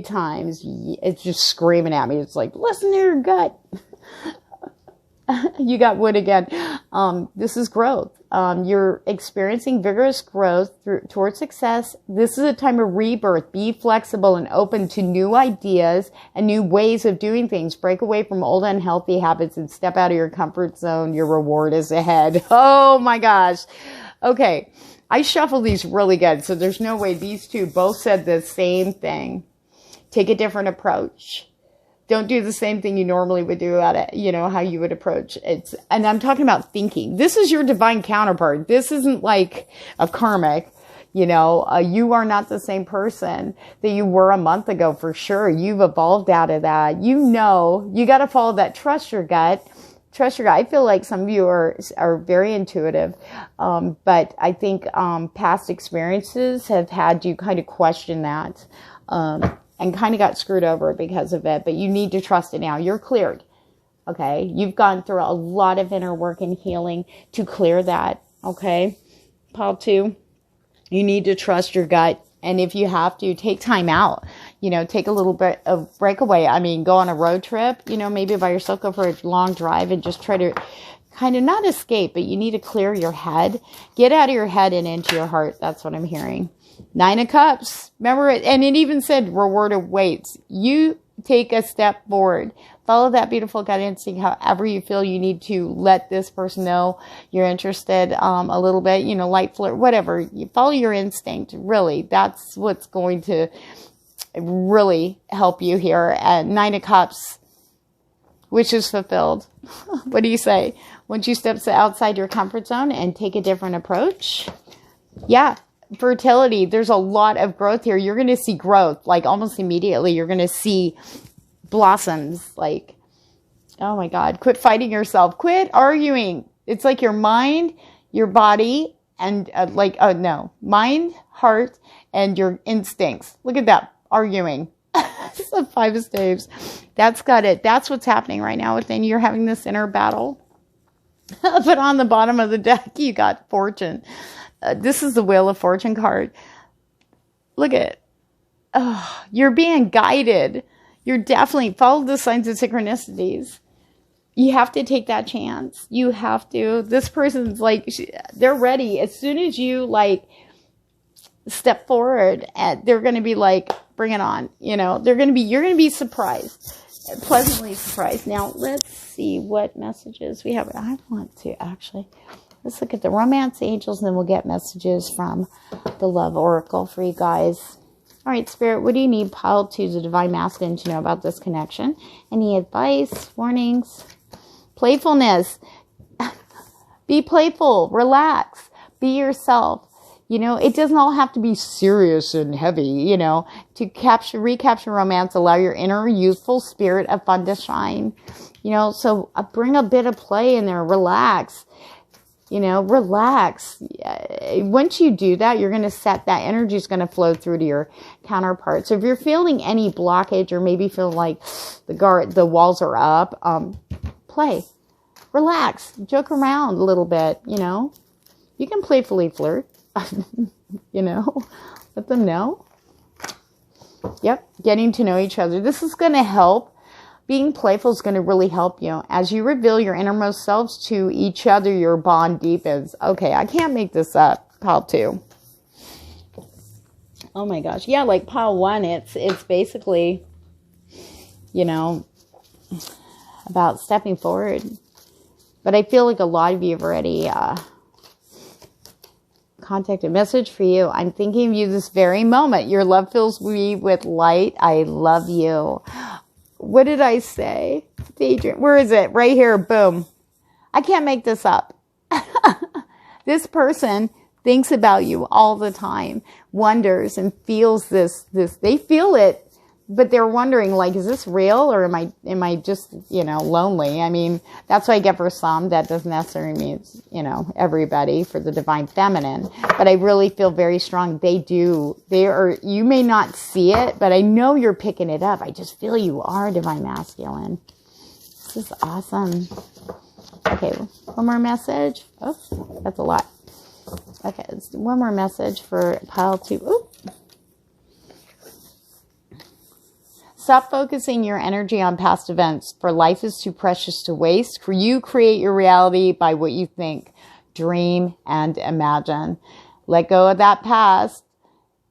times. It's just screaming at me. It's like, listen to your gut. You got wood again. This is growth. You're experiencing vigorous growth towards success. This is a time of rebirth. Be flexible and open to new ideas and new ways of doing things. Break away from old unhealthy habits and step out of your comfort zone. Your reward is ahead. Oh my gosh. Okay. I shuffle these really good. So there's no way these 2 both said the same thing. Take a different approach. Don't do the same thing you normally would do at it, how you would approach it. And I'm talking about thinking. This is your divine counterpart. This isn't like a karmic, you are not the same person that you were a month ago for sure. You've evolved out of that. You got to follow that. Trust your gut. I feel like some of you are very intuitive. But I think, past experiences have had you kind of question that. And kind of got screwed over because of it. But you need to trust it now. You're cleared. Okay? You've gone through a lot of inner work and healing to clear that. Okay? Pile 2, you need to trust your gut. And if you have to, take time out. Take a little bit of breakaway. I mean, go on a road trip. Maybe by yourself, go for a long drive and just try to kind of not escape. But you need to clear your head. Get out of your head and into your heart. That's what I'm hearing. 9 of Cups. Remember it. And it even said reward awaits. You take a step forward. Follow that beautiful gut instinct. However you feel you need to let this person know you're interested a little bit. Light flirt, whatever. You follow your instinct. Really. That's what's going to really help you here. And 9 of Cups. Wish is fulfilled. What do you say? Once you step outside your comfort zone and take a different approach. Yeah. Fertility, there's a lot of growth here. You're going to see growth, like almost immediately. You're going to see blossoms, like, oh my God, quit fighting yourself. Quit arguing. It's like your mind, your body, and oh no, mind, heart, and your instincts. Look at that, arguing. It's the 5 of Staves. That's got it. That's what's happening right now within you. You're having this inner battle. But on the bottom of the deck, you got Fortune. This is the Wheel of Fortune card. Look at it. Oh, you're being guided. You're definitely follow the signs of synchronicities. You have to take that chance. You have to. This person's like, they're ready. As soon as you like step forward, they're going to be like, bring it on. You know, you're going to be surprised, pleasantly surprised. Now, let's see what messages we have. I want to actually, let's look at the romance angels and then we'll get messages from the love oracle for you guys. All right, Spirit, what do you need pile 2, the divine masculine, to know about this connection? Any advice, warnings? Playfulness. Be playful. Relax. Be yourself. You know, it doesn't all have to be serious and heavy, you know. To recapture romance, allow your inner youthful spirit of fun to shine. You know, so bring a bit of play in there. Relax. You know, relax. Once you do that, you're going to set that energy is going to flow through to your counterpart. So if you're feeling any blockage or maybe feel like the walls are up, play, relax, joke around a little bit. You know, you can playfully flirt. You know, let them know. Yep, getting to know each other. This is going to help. Being playful is going to really help you. As you reveal your innermost selves to each other, your bond deepens. Okay, I can't make this up. Pile 2. Oh my gosh. Yeah, like pile 1, it's basically, you know, about stepping forward. But I feel like a lot of you have already contacted. Message for you. I'm thinking of you this very moment. Your love fills me with light. I love you. What did I say? Daydream. Where is it? Right here. Boom. I can't make this up. This person thinks about you all the time, wonders and feels this. They feel it, but they're wondering, like, is this real or am I just, you know, lonely? I mean, that's what I get for some. That doesn't necessarily mean it's, you know, everybody for the divine feminine, but I really feel very strong. You may not see it, but I know you're picking it up. I just feel you are divine masculine. This is awesome. Okay. One more message. Oh, that's a lot. Okay. Let's do one more message for pile 2. Oop. Stop focusing your energy on past events, for life is too precious to waste. You create your reality by what you think, dream, and imagine. Let go of that past.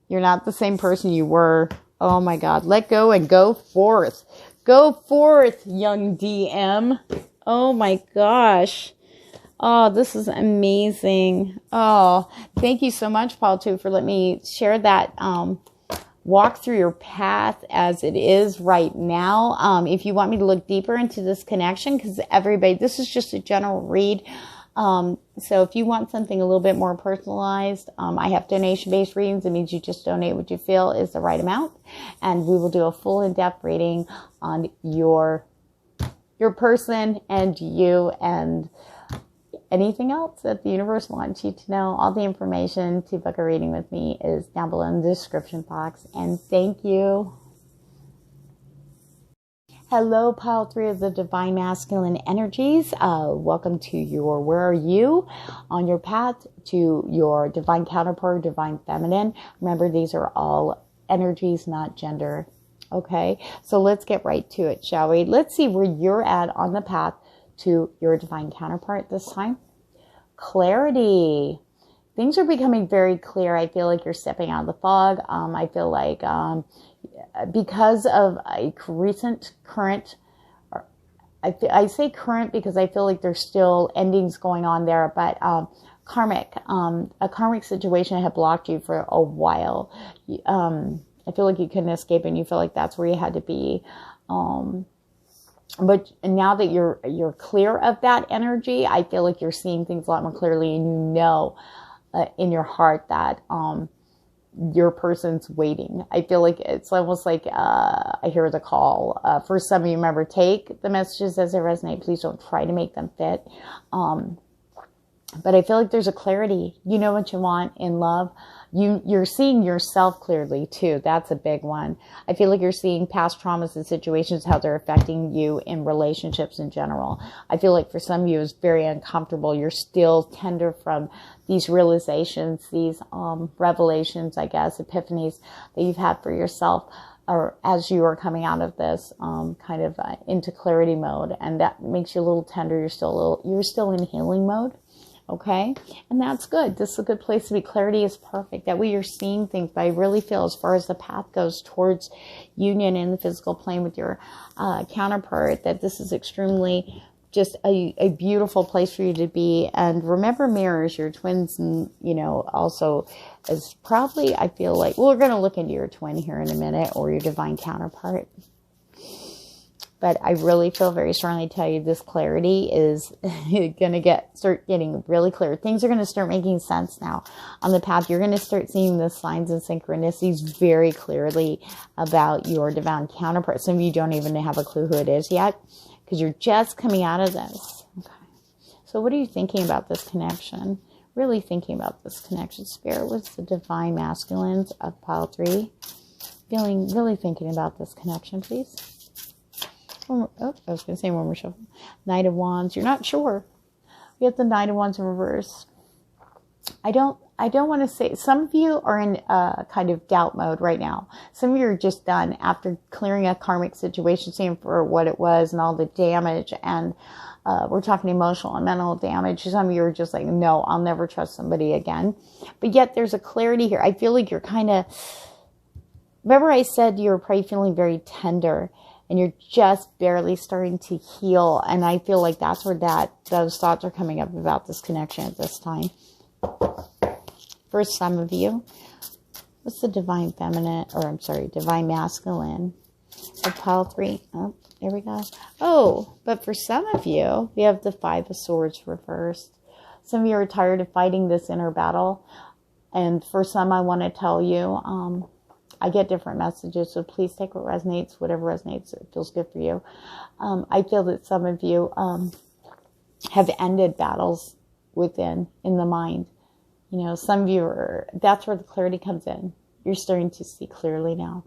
You're not the same person you were. Oh my God. Let go and go forth. Go forth, young DM. Oh my gosh. Oh, this is amazing. Oh, thank you so much, Paul, too, for letting me share that walk through your path as it is right now. If you want me to look deeper into this connection, because this is just a general read. So if you want something a little bit more personalized, I have donation-based readings. It means you just donate what you feel is the right amount. And we will do a full in-depth reading on your person and you and anything else that the universe wants you to know. All the information to book a reading with me is down below in the description box. And thank you. Hello, pile 3 of the divine masculine energies. Welcome to where are you on your path to your divine counterpart, divine feminine. Remember, these are all energies, not gender. Okay, so let's get right to it, shall we? Let's see where you're at on the path to your divine counterpart this time. Clarity. Things are becoming very clear. I feel like you're stepping out of the fog. I feel like because of a recent current, I say current because I feel like there's still endings going on there, but a karmic situation had blocked you for a while. I feel like you couldn't escape and you feel like that's where you had to be. But now that you're clear of that energy, I feel like you're seeing things a lot more clearly, and you know in your heart that your person's waiting. I feel like it's almost like I hear the call. For some of you, remember, take the messages as they resonate. Please don't try to make them fit. But I feel like there's a clarity. You know what you want in love. You're seeing yourself clearly too. That's a big one. I feel like you're seeing past traumas and situations, how they're affecting you in relationships in general. I feel like for some of you it's very uncomfortable. You're still tender from these realizations, these revelations, I guess, epiphanies that you've had for yourself, or as you are coming out of this into clarity mode, and that makes you a little tender. You're still in healing mode. Okay. And that's good. This is a good place to be. Clarity is perfect. That way you're seeing things. But I really feel as far as the path goes towards union in the physical plane with your counterpart, that this is extremely just a beautiful place for you to be. And remember mirrors, your twins, and, also is probably, I feel like, well, we're going to look into your twin here in a minute, or your divine counterpart. But I really feel very strongly to tell you this clarity is going to start getting really clear. Things are going to start making sense now on the path. You're going to start seeing the signs and synchronicities very clearly about your divine counterpart. Some of you don't even have a clue who it is yet, because you're just coming out of this. Okay. So what are you thinking about this connection? Really thinking about this connection. Spirit, what's the divine masculines of pile 3? Really thinking about this connection, please. I was going to say one more shuffle. Knight of Wands. You're not sure. We have the Knight of Wands in reverse. I don't want to say, some of you are in kind of doubt mode right now. Some of you are just done after clearing a karmic situation, seeing for what it was and all the damage. And we're talking emotional and mental damage. Some of you are just like, no, I'll never trust somebody again. But yet there's a clarity here. I feel like you're kind of, remember I said you're probably feeling very tender, and you're just barely starting to heal. And I feel like that's where those thoughts are coming up about this connection at this time. For some of you, what's the divine feminine, divine masculine of pile 3? Oh, there we go. Oh, but for some of you, we have the 5 of Swords reversed. Some of you are tired of fighting this inner battle. And for some, I want to tell you, I get different messages, so please take what resonates, whatever resonates, it feels good for you. I feel that some of you have ended battles in the mind. Some of you that's where the clarity comes in. You're starting to see clearly now.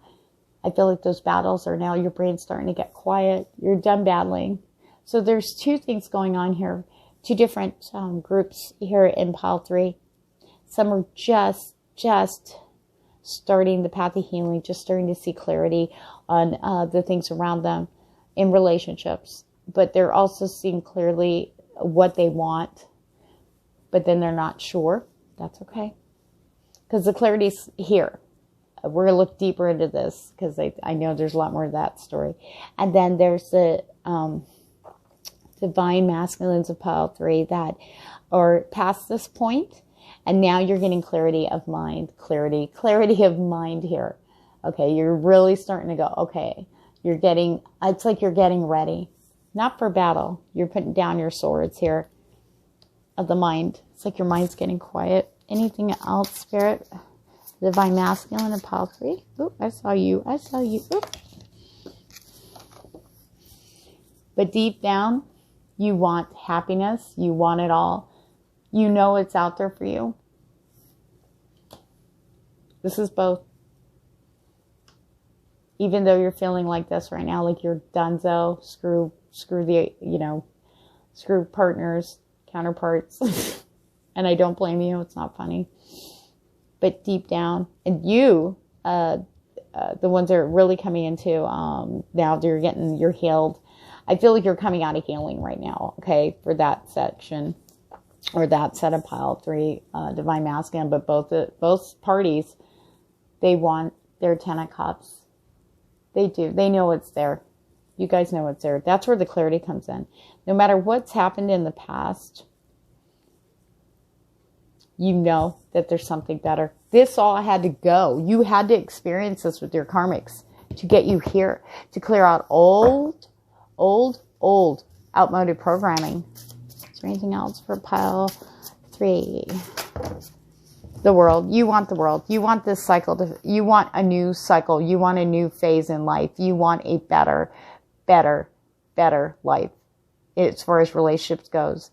I feel like those battles are now, your brain's starting to get quiet. You're done battling. So there's 2 things going on here, 2 different groups here in pile 3. Some are just starting the path of healing, just starting to see clarity on the things around them in relationships. But they're also seeing clearly what they want, but then they're not sure. That's okay. Because the clarity's here. We're going to look deeper into this, because I know there's a lot more of that story. And then there's the divine masculines of pile 3 that are past this point. And now you're getting clarity of mind, clarity of mind here. Okay, you're really starting to go, okay, it's like you're getting ready. Not for battle. You're putting down your swords here of the mind. It's like your mind's getting quiet. Anything else, Spirit? Divine masculine of pile 3. Oop, I saw you. Oop. But deep down, you want happiness. You want it all. You know it's out there for you. This is both. Even though you're feeling like this right now, like you're donezo, screw partners, counterparts. And I don't blame you. It's not funny. But deep down, and you, the ones that are really coming into, now you're healed. I feel like you're coming out of healing right now, okay, for that section. Or that set of pile 3, divine masculine, but both parties, they want their 10 of cups. They do. They know it's there. You guys know it's there. That's where the clarity comes in. No matter what's happened in the past, you know that there's something better. This all had to go. You had to experience this with your karmics to get you here, to clear out old, outmoded programming. Is there anything else for pile 3? The world. You want the world. You want this cycle. You want a new cycle. You want a new phase in life. You want a better life as far as relationships goes.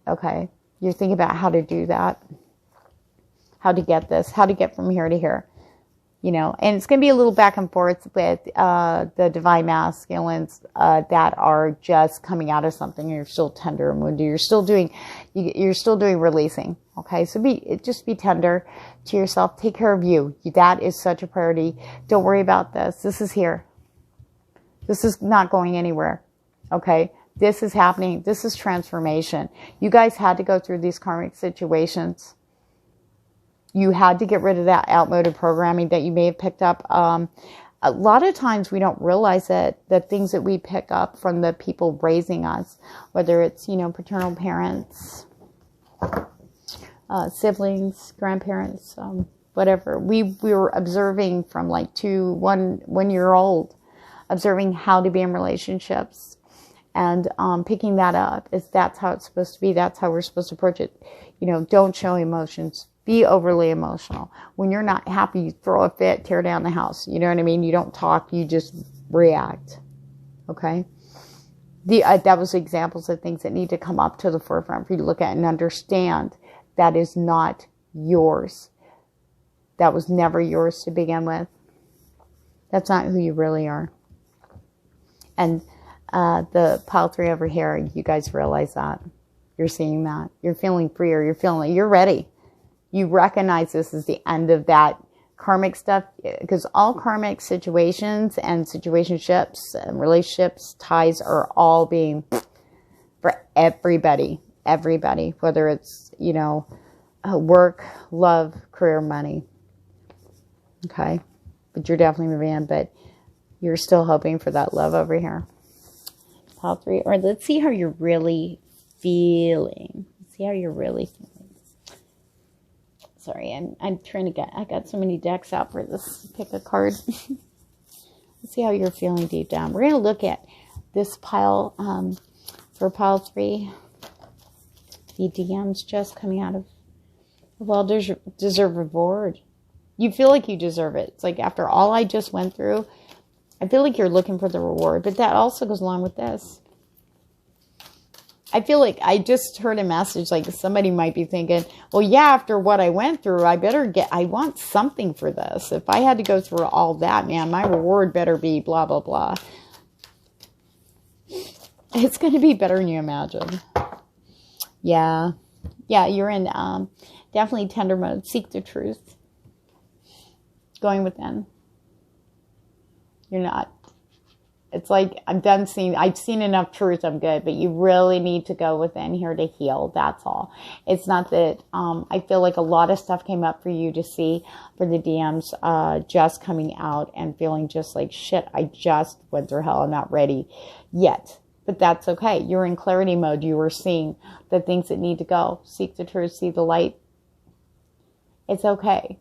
Okay. You're thinking about how to do that, how to get this, how to get from here to here. You know, and it's going to be a little back and forth with the divine masculines that are just coming out of something. You're still tender and wounded. You're still doing releasing. Okay, so just be tender to yourself. Take care of you. That is such a priority. Don't worry about this. This is here. This is not going anywhere. Okay, this is happening. This is transformation. You guys had to go through these karmic situations. You had to get rid of that outmoded programming that you may have picked up. A lot of times we don't realize that the things that we pick up from the people raising us, whether it's, you know, paternal parents, siblings, grandparents, whatever. We were observing from like 1 year old, observing how to be in relationships, and picking that up. That's how it's supposed to be. That's how we're supposed to approach it. You know, don't show emotions. Be overly emotional. When you're not happy, you throw a fit, tear down the house. You know what I mean? You don't talk, you just react. Okay? That was examples of things that need to come up to the forefront for you to look at and understand that is not yours. That was never yours to begin with. That's not who you really are. And the pile 3 over here, you guys realize that. You're seeing that. You're feeling freer. You're feeling like you're ready. You recognize this is the end of that karmic stuff, because all karmic situations and situationships and relationships, ties are all being for everybody, whether it's, you know, work, love, career, money. Okay. But you're definitely moving in, but you're still hoping for that love over here. Pile 3, or let's see how you're really feeling. See how you're really feeling. Sorry, I'm trying to I got so many decks out for this. Pick a card. Let's see how you're feeling deep down. We're going to look at this pile, for pile 3. The DMs just coming out of, well, deserve reward. You feel like you deserve it. It's like after all I just went through, I feel like you're looking for the reward. But that also goes along with this. I feel like I just heard a message, like somebody might be thinking, well, yeah, after what I went through, I want something for this. If I had to go through all that, man, my reward better be blah, blah, blah. It's going to be better than you imagine. Yeah. Yeah, you're in definitely tender mode. Seek the truth. Going within. You're not. It's like, I've seen enough truth, I'm good, but you really need to go within here to heal. That's all. It's not that, I feel like a lot of stuff came up for you to see for the DMs, just coming out and feeling just like, shit, I just went through hell. I'm not ready yet, but that's okay. You're in clarity mode. You were seeing the things that need to go. Seek the truth, see the light. It's okay.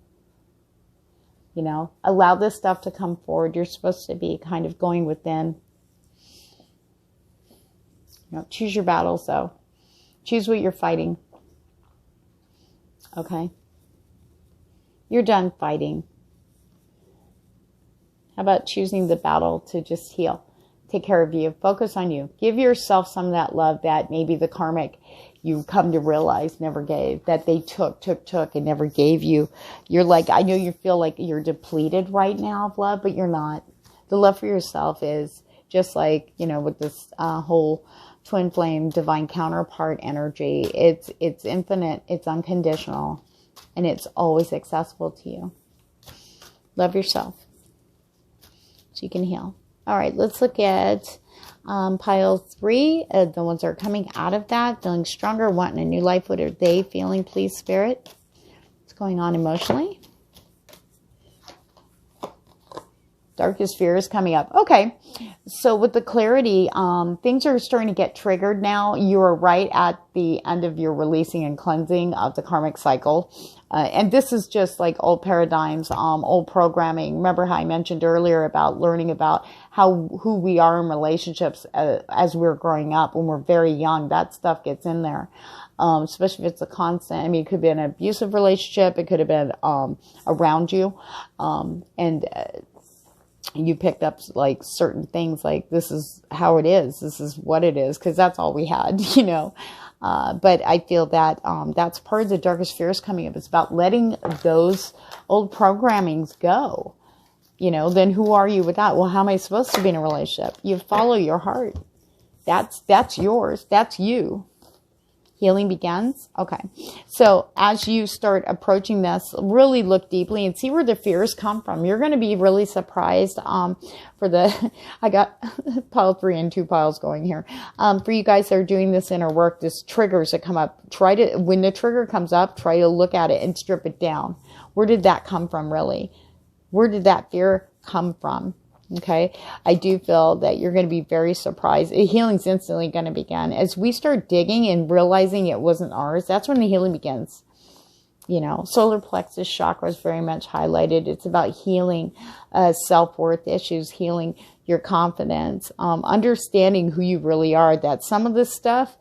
You know, allow this stuff to come forward. You're supposed to be kind of going within. You know, choose your battles, though. Choose what you're fighting. Okay? You're done fighting. How about choosing the battle to just heal? Take care of you. Focus on you. Give yourself some of that love that maybe the karmic you come to realize never gave, that they took and never gave you. You're like, I know you feel like you're depleted right now of love, but you're not. The love for yourself is just like, you know, with this whole twin flame divine counterpart energy. It's infinite, it's unconditional, and it's always accessible to you. Love yourself so you can heal. All right, let's look at pile 3, the ones that are coming out of that, feeling stronger, wanting a new life. What are they feeling, please, Spirit? What's going on emotionally? Darkest fear is coming up. Okay, so with the clarity, things are starting to get triggered now. You are right at the end of your releasing and cleansing of the karmic cycle. And this is just like old paradigms, old programming. Remember how I mentioned earlier about learning about who we are in relationships as we're growing up. When we're very young, that stuff gets in there. Especially if it's a constant. I mean, it could be an abusive relationship. It could have been around you. You picked up like certain things like this is how it is. This is what it is. Because that's all we had, you know. But I feel that that's part of the darkest fears coming up. It's about letting those old programmings go. You know, then who are you without? Well, how am I supposed to be in a relationship? You follow your heart. That's yours. That's you. Healing begins. Okay. So as you start approaching this, really look deeply and see where the fears come from. You're going to be really surprised, I got pile 3 and 2 piles going here. For you guys that are doing this inner work, this triggers that come up, when the trigger comes up, try to look at it and strip it down. Where did that come from really? Where did that fear come from? Okay, I do feel that you're going to be very surprised. Healing's instantly going to begin. As we start digging and realizing it wasn't ours, that's when the healing begins. You know, solar plexus chakra is very much highlighted. It's about healing self-worth issues, healing your confidence, understanding who you really are, that some of this stuff,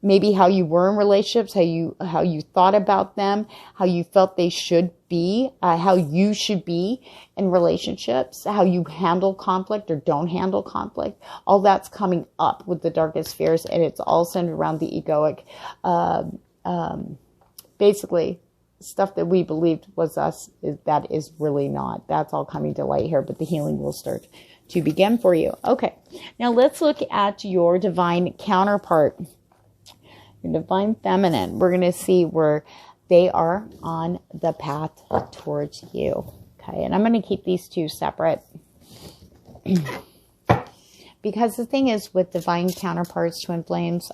maybe how you were in relationships, how you thought about them, how you felt they should be, how you should be in relationships, how you handle conflict or don't handle conflict. All that's coming up with the darkest fears, and it's all centered around the egoic. Basically, stuff that we believed was us, that is really not. That's all coming to light here, but the healing will start to begin for you. Okay, now let's look at your divine counterpart. Your divine feminine, we're going to see where they are on the path towards you. Okay, and I'm going to keep these two separate. Because the thing is with divine counterparts, twin flames,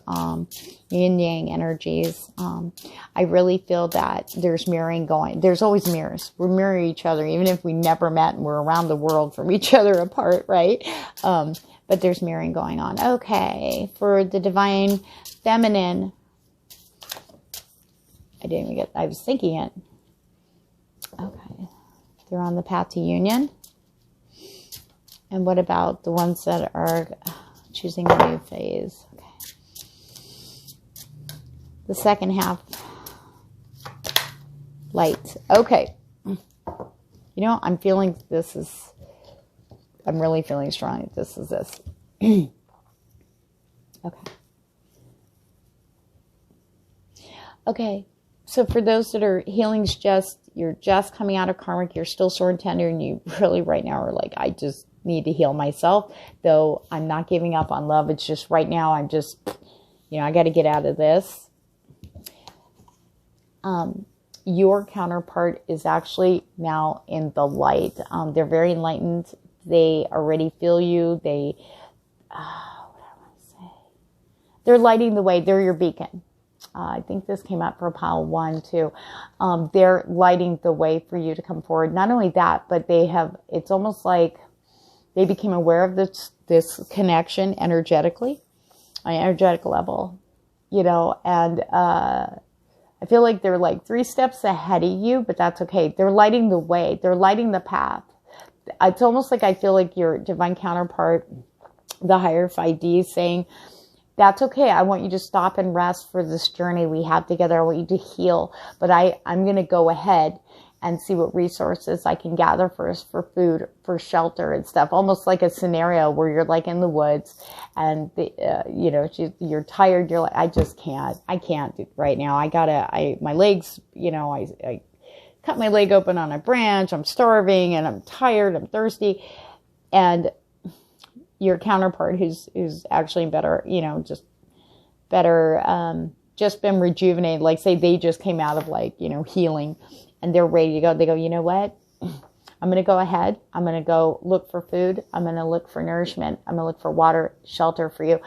yin yang energies, I really feel that there's mirroring going. There's always mirrors. We mirror each other, even if we never met and we're around the world from each other apart, right? But there's mirroring going on. Okay, for the divine feminine, I was thinking it. Okay, they're on the path to union. And what about the ones that are choosing a new phase? Okay. The second half, light. Okay. You know, I'm really feeling strong that this is this. Okay. Okay. So for those that are healing's you're just coming out of karmic, you're still sore and tender, and you really right now are like, I just need to heal myself, though I'm not giving up on love. It's just right now I'm just, I got to get out of this. Your counterpart is actually now in the light. They're very enlightened. They already feel you. What do I want to say? They're lighting the way. They're your beacon. I think this came up for pile 1 too. They're lighting the way for you to come forward. Not only that, but it's almost like they became aware of this connection energetically, on an energetic level, and I feel like they're like 3 steps ahead of you, but that's okay. They're lighting the way. They're lighting the path. It's almost like I feel like your divine counterpart, the higher 5D, is saying, that's okay. I want you to stop and rest for this journey we have together. I want you to heal, but I'm going to go ahead and see what resources I can gather first for food, for shelter and stuff. Almost like a scenario where you're like in the woods and, you're tired. You're like, I can't right now. My legs, I cut my leg open on a branch. I'm starving and I'm tired. I'm thirsty. And your counterpart who's actually better, just been rejuvenated. Like say they just came out of healing and they're ready to go. They go, you know what? I'm going to go ahead. I'm going to go look for food. I'm going to look for nourishment. I'm going to look for water, shelter for you.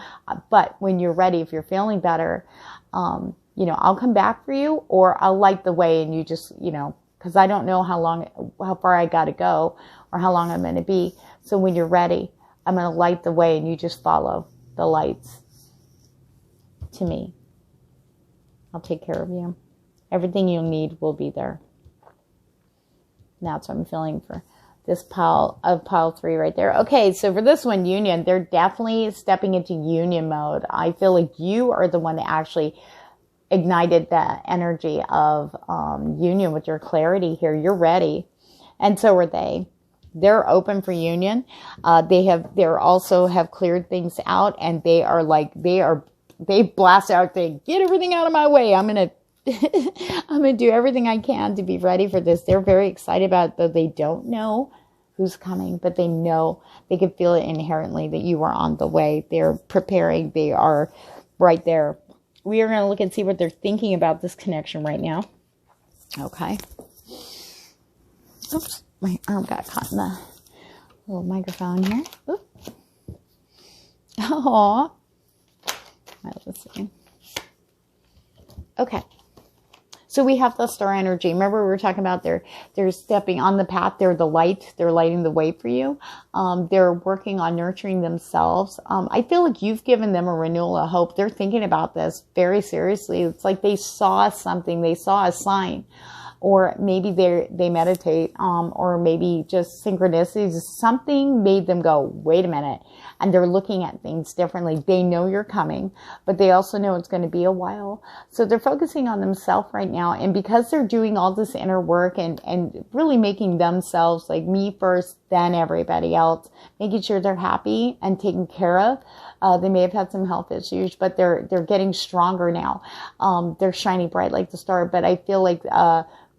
But when you're ready, if you're feeling better, I'll come back for you, or I'll light the way and you just, because I don't know how far I got to go or how long I'm going to be. So when you're ready, I'm going to light the way and you just follow the lights to me. I'll take care of you. Everything you need will be there. And that's what I'm feeling for this pile 3 right there. Okay, so for this one, union, they're definitely stepping into union mode. I feel like you are the one that actually ignited the energy of union with your clarity here. You're ready. And so are they. They're open for union. They're also have cleared things out, and they are they blast out, they get everything out of my way. I'm going to I'm going to do everything I can to be ready for this. They're very excited about it, though they don't know who's coming, but they know, they can feel it inherently that you are on the way. They're preparing. They are right there. We are going to look and see what they're thinking about this connection right now. Okay. Oops, my arm got caught in the little microphone here. Oops. Aww. Let's see. Okay. So we have the star energy. Remember we were talking about they're stepping on the path. They're the light. They're lighting the way for you. They're working on nurturing themselves. I feel like you've given them a renewal of hope. They're thinking about this very seriously. It's like they saw something. They saw a sign. Or maybe they meditate, or maybe just synchronicities. Something made them go, wait a minute. And they're looking at things differently. They know you're coming, but they also know it's going to be a while. So they're focusing on themselves right now. And because they're doing all this inner work and really making themselves like me first, then everybody else, making sure they're happy and taken care of. They may have had some health issues, but they're getting stronger now. They're shining bright like the star, but I feel like,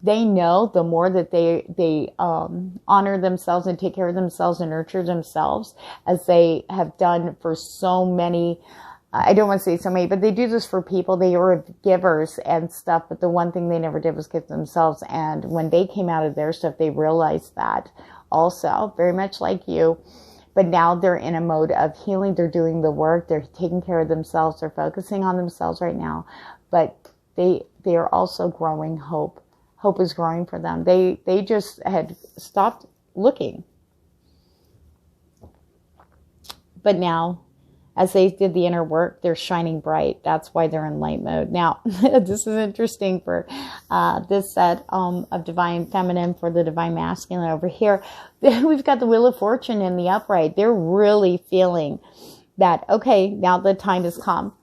they know the more that they honor themselves and take care of themselves and nurture themselves, as they have done for so many, I don't want to say so many, but they do this for people. They were givers and stuff, but the one thing they never did was give themselves. And when they came out of their stuff, they realized that also, very much like you. But now they're in a mode of healing. They're doing the work. They're taking care of themselves. They're focusing on themselves right now. But they are also growing hope. Hope is growing for them. They just had stopped looking. But now, as they did the inner work, they're shining bright. That's why they're in light mode. Now, this is interesting for this set of divine feminine for the divine masculine over here. We've got the Wheel of Fortune in the upright. They're really feeling that, okay, now the time has come.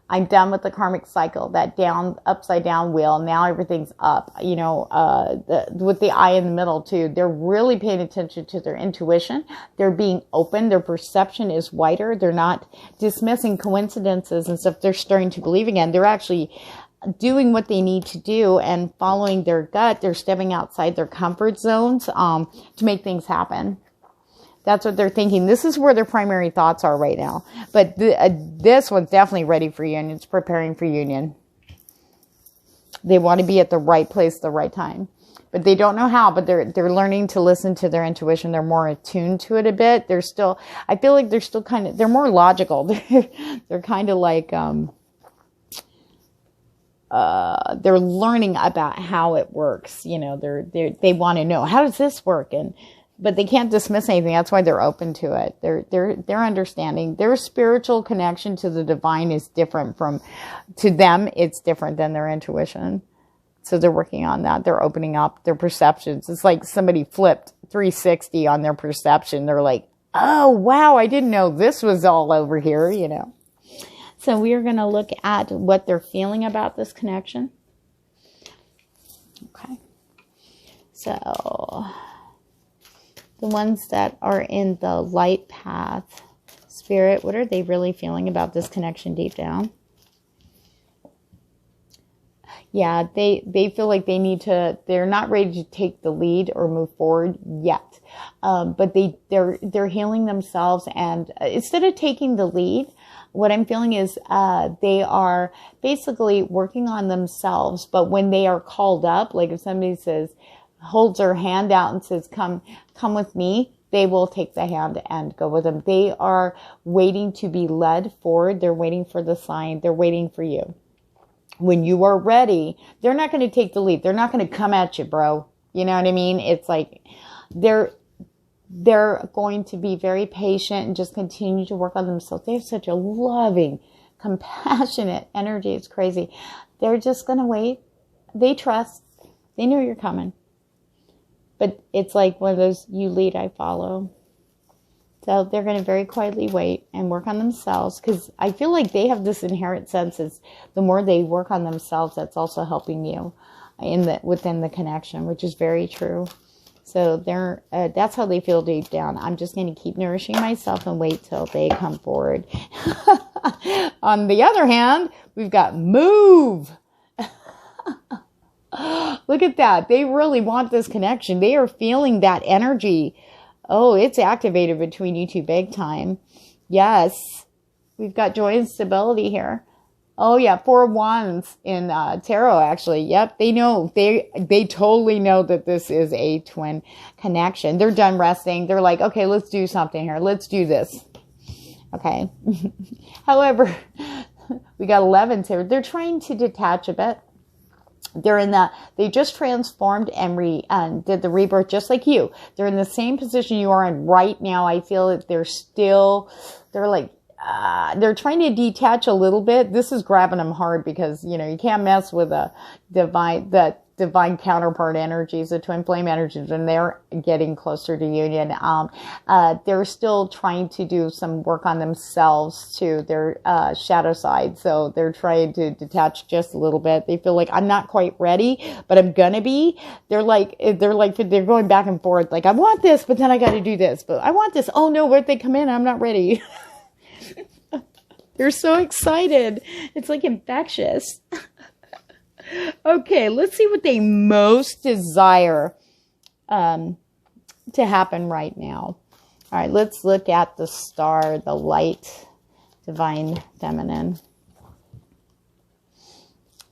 I'm done with the karmic cycle, that upside down wheel. Now everything's up, with the eye in the middle too. They're really paying attention to their intuition. They're being open. Their perception is wider. They're not dismissing coincidences and stuff. They're starting to believe again. They're actually doing what they need to do and following their gut. They're stepping outside their comfort zones, to make things happen. That's what they're thinking. This is where their primary thoughts are right now. But this one's definitely ready for union. It's preparing for union. They want to be at the right place at the right time. But they don't know how, but they're learning to listen to their intuition. They're more attuned to it a bit. I feel like they're still they're more logical. They're kind of like, they're learning about how it works. They want to know, how does this work? But they can't dismiss anything. That's why they're open to it. They're understanding. Their spiritual connection to the divine is different to them. It's different than their intuition. So they're working on that. They're opening up their perceptions. It's like somebody flipped 360 on their perception. They're like, oh, wow, I didn't know this was all over here, So we are going to look at what they're feeling about this connection. Okay. So the ones that are in the light path, Spirit, what are they really feeling about this connection deep down? Yeah, they feel like they're not ready to take the lead or move forward yet. But they're healing themselves, and instead of taking the lead, what I'm feeling is they are basically working on themselves. But when they are called up, like if somebody holds their hand out and says, come with me, they will take the hand and go with them. They are waiting to be led forward. They're waiting for the sign. They're waiting for you. When you are ready, they're not going to take the lead. They're not going to come at you, bro. You know what I mean? It's like they're going to be very patient and just continue to work on themselves. They have such a loving, compassionate energy. It's crazy. They're just going to wait. They trust. They know you're coming. But it's like one of those, you lead, I follow. So they're going to very quietly wait and work on themselves, because I feel like they have this inherent sense is the more they work on themselves, that's also helping you within the connection, which is very true. So that's how they feel deep down. I'm just going to keep nourishing myself and wait till they come forward. On the other hand, we've got move. Look at that. They really want this connection. They are feeling that energy. Oh, it's activated between you two big time. Yes. We've got joy and stability here. Oh yeah, 4 of Wands in tarot actually. Yep, they know. They totally know that this is a twin connection. They're done resting. They're like, okay, let's do something here. Let's do this. Okay. However, we got 11s here. They're trying to detach a bit. They just transformed and did the rebirth just like you. They're in the same position you are in right now. I feel that they're trying to detach a little bit. This is grabbing them hard because, you can't mess with the divine counterpart energies, the twin flame energies, and they're getting closer to union. They're still trying to do some work on themselves too, their shadow side. So they're trying to detach just a little bit. They feel like I'm not quite ready, but I'm gonna be. They're going back and forth. Like, I want this, but then I got to do this. But I want this. Oh no, where'd they come in? I'm not ready. They're so excited. It's like infectious. Okay, let's see what they most desire to happen right now. All right, let's look at the star, the light, divine feminine.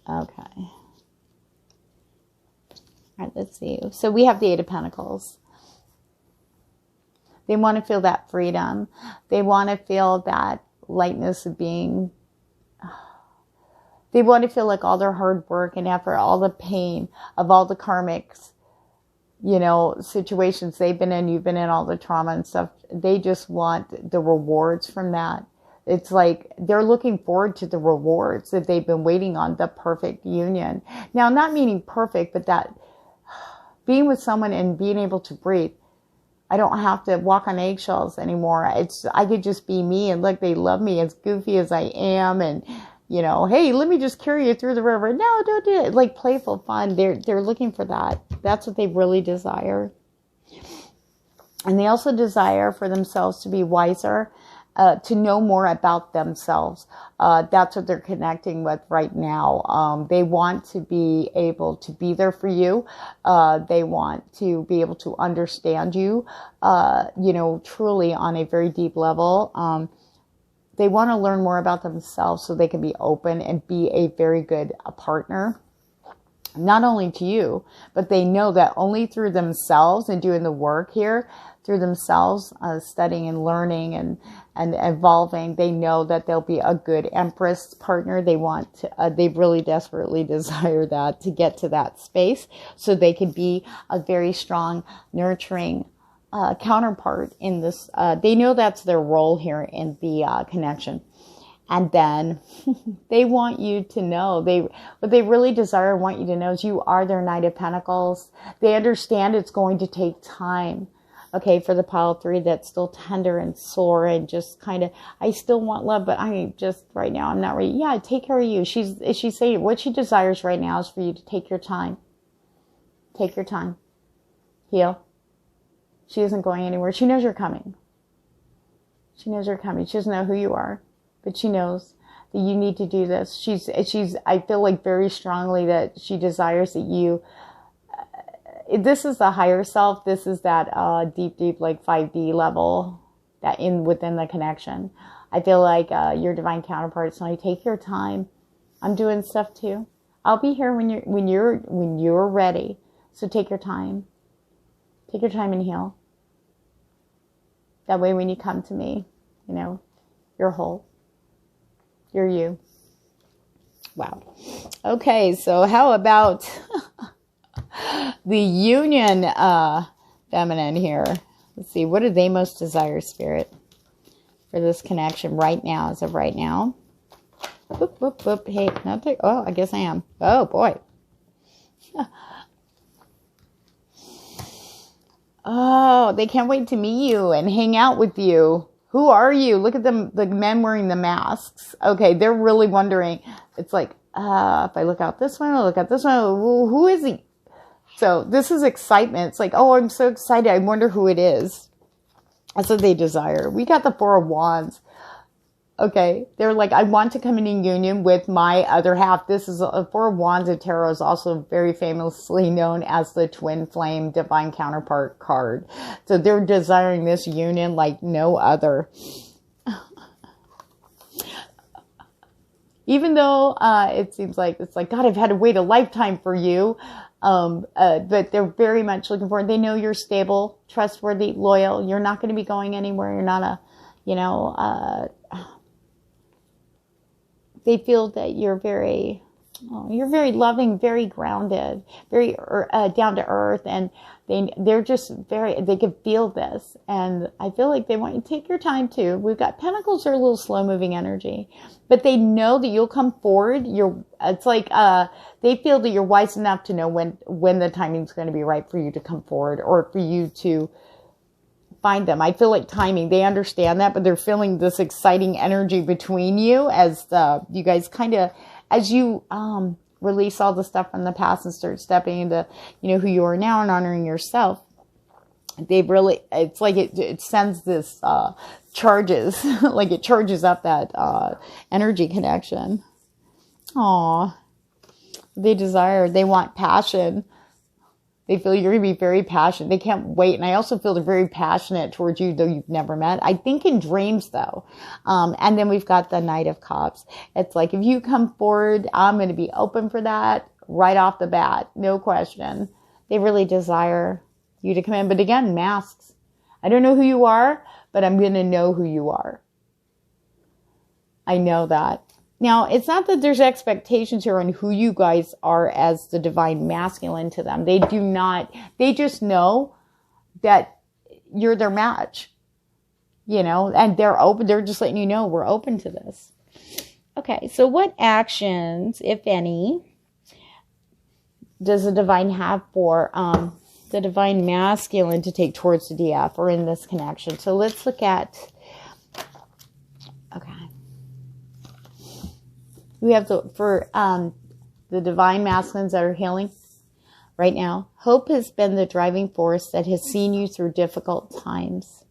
Okay. All right, let's see. So we have the 8 of Pentacles. They want to feel that freedom. They want to feel that lightness of being. They want to feel like all their hard work and effort, all the pain of all the karmics, situations they've been in, you've been in, all the trauma and stuff. They just want the rewards from that. It's like they're looking forward to the rewards that they've been waiting on, the perfect union. Now, not meaning perfect, but that being with someone and being able to breathe. I don't have to walk on eggshells anymore. I could just be me, and look, they love me as goofy as I am, and hey, let me just carry you through the river. No, don't do it. Like playful fun. They're looking for that. That's what they really desire. And they also desire for themselves to be wiser, to know more about themselves. That's what they're connecting with right now. They want to be able to be there for you. They want to be able to understand you, truly on a very deep level. They want to learn more about themselves so they can be open and be a very good partner, not only to you, but they know that only through themselves and doing the work here, through themselves, studying and learning and evolving, they know that they'll be a good Empress partner. They want to, they really desperately desire that, to get to that space so they can be a very strong, nurturing counterpart in this. They know that's their role here in the connection. And then they want you to know, what they really desire, want you to know is you are their Knight of Pentacles. They understand it's going to take time. Okay, for the pile 3 that's still tender and sore and just kind of, I still want love, but I just, right now, I'm not ready. Yeah, take care of you. She's saying what she desires right now is for you to take your time. Take your time. Heal. She isn't going anywhere. She knows you're coming. She knows you're coming. She doesn't know who you are, but she knows that you need to do this. I feel like very strongly that she desires that you, this is the higher self. This is that deep, like 5D level that within the connection. I feel like your divine counterpart is telling you, take your time. I'm doing stuff too. I'll be here when you're ready. So take your time. Take your time and heal. That way when you come to me, you're whole. You're you. Wow. Okay, so how about the union feminine here? Let's see, what do they most desire, Spirit, for this connection right now, as of right now? Boop, boop, boop. Hey, nothing. Oh, I guess I am. Oh, boy. Oh, they can't wait to meet you and hang out with you. Who are you? Look at them, the men wearing the masks. Okay, they're really wondering. It's like, if I look out this one, I look out this one, who is he? So this is excitement. It's like, oh, I'm so excited. I wonder who it is. That's what they desire. We got the 4 of Wands. Okay, they're like, I want to come in union with my other half. This is Four of Wands of Tarot is also very famously known as the twin flame divine counterpart card. So they're desiring this union like no other. Even though it seems like it's like, God, I've had to wait a lifetime for you. But they're very much looking forward. They know you're stable, trustworthy, loyal. You're not going to be going anywhere. You're not a, you know, they feel that you're very loving, very grounded, very down to earth, and they're just they can feel this, and I feel like they want you to take your time too. We've got Pentacles are a little slow moving energy, but they know that you'll come forward. It's like they feel that you're wise enough to know when the timing's going to be right for you to come forward, or for you to find them. I feel like timing, they understand that, but they're feeling this exciting energy between you as you guys kind of, as you release all the stuff from the past and start stepping into, you know, who you are now and honoring yourself. They really, it's like it sends this charges, like it charges up that energy connection. Aw, they want passion. They feel you're going to be very passionate. They can't wait. And I also feel they're very passionate towards you, though you've never met. I think in dreams, though. And then we've got the Knight of Cups. It's like, if you come forward, I'm going to be open for that right off the bat. No question. They really desire you to come in. But again, masks. I don't know who you are, but I'm going to know who you are. I know that. Now, it's not that there's expectations here on who you guys are as the divine masculine to them. They do not. They just know that you're their match, you know, and they're open. They're just letting you know we're open to this. Okay, so what actions, if any, does the divine have for the divine masculine to take towards the DF or in this connection? So let's look at, okay. We have for the divine masculines that are healing right now. Hope has been the driving force that has seen you through difficult times.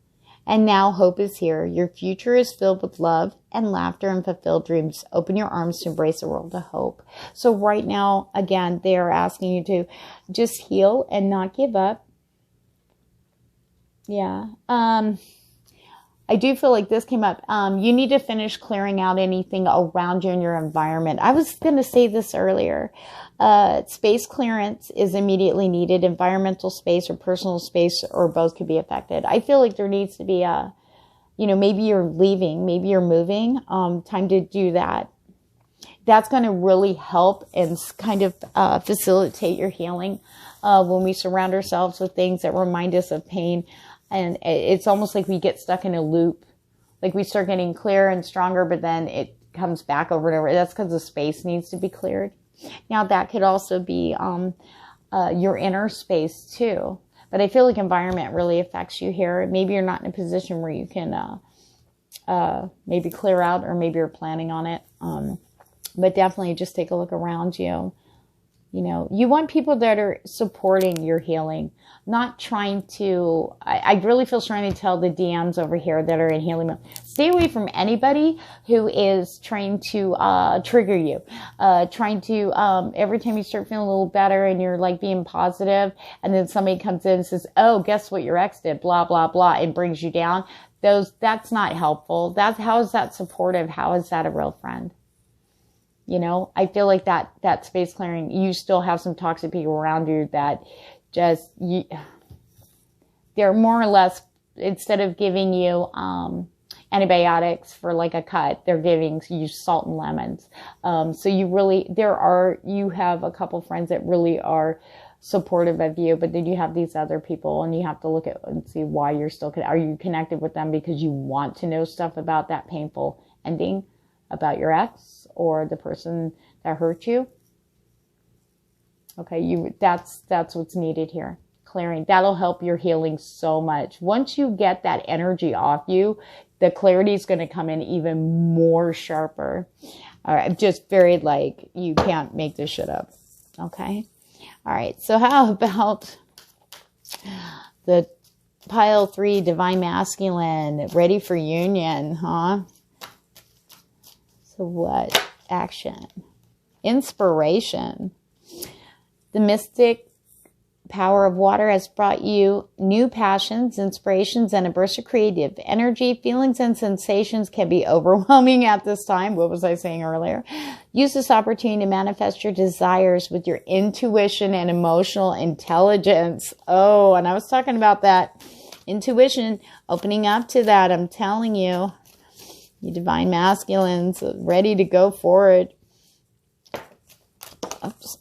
And now hope is here. Your future is filled with love and laughter and fulfilled dreams. Open your arms to embrace a world of hope. So right now, again, they are asking you to just heal and not give up. Yeah. I do feel like this came up. You need to finish clearing out anything around you in your environment. I was going to say this earlier. Space clearance is immediately needed. Environmental space or personal space or both could be affected. I feel like there needs to be maybe you're leaving, maybe you're moving. Time to do that. That's going to really help and kind of facilitate your healing when we surround ourselves with things that remind us of pain. And it's almost like we get stuck in a loop. Like we start getting clearer and stronger, but then it comes back over and over. That's because the space needs to be cleared. Now that could also be your inner space too. But I feel like environment really affects you here. Maybe you're not in a position where you can maybe clear out, or maybe you're planning on it. But definitely just take a look around you. You know, you want people that are supporting your healing, not trying to, I really feel trying to tell the DMs over here that are in healing mode, stay away from anybody who is trying to trigger you, trying to, every time you start feeling a little better and you're like being positive, and then somebody comes in and says, oh, guess what your ex did, blah, blah, blah, and brings you down. That's not helpful. How is that supportive? How is that a real friend? You know, I feel like that space clearing, you still have some toxic people around you that just, they're more or less, instead of giving you antibiotics for like a cut, they're giving you salt and lemons. So you have a couple friends that really are supportive of you, but then you have these other people, and you have to look at and see why you're still, are you connected with them because you want to know stuff about that painful ending about your ex or the person that hurt you? Okay, that's what's needed here. Clearing. That'll help your healing so much. Once you get that energy off you, the clarity is going to come in even more sharper. All right, just very like, you can't make this shit up. Okay. All right. So how about the pile 3 divine masculine, ready for union, huh? So what? Action. Inspiration. The mystic power of water has brought you new passions, inspirations, and a burst of creative energy. Feelings and sensations can be overwhelming at this time. What was I saying earlier? Use this opportunity to manifest your desires with your intuition and emotional intelligence. Oh, and I was talking about that intuition, opening up to that. I'm telling you, you divine masculines, ready to go for it. Oops.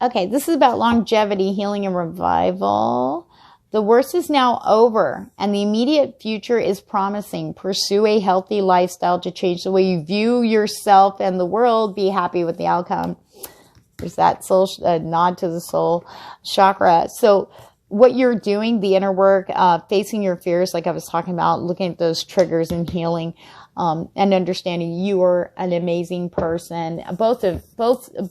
Okay, this is about longevity, healing, and revival. The worst is now over, and the immediate future is promising. Pursue a healthy lifestyle to change the way you view yourself and the world. Be happy with the outcome. There's that soul nod to the soul chakra. So what you're doing, the inner work, facing your fears, like I was talking about, looking at those triggers and healing, and understanding you are an amazing person. Both,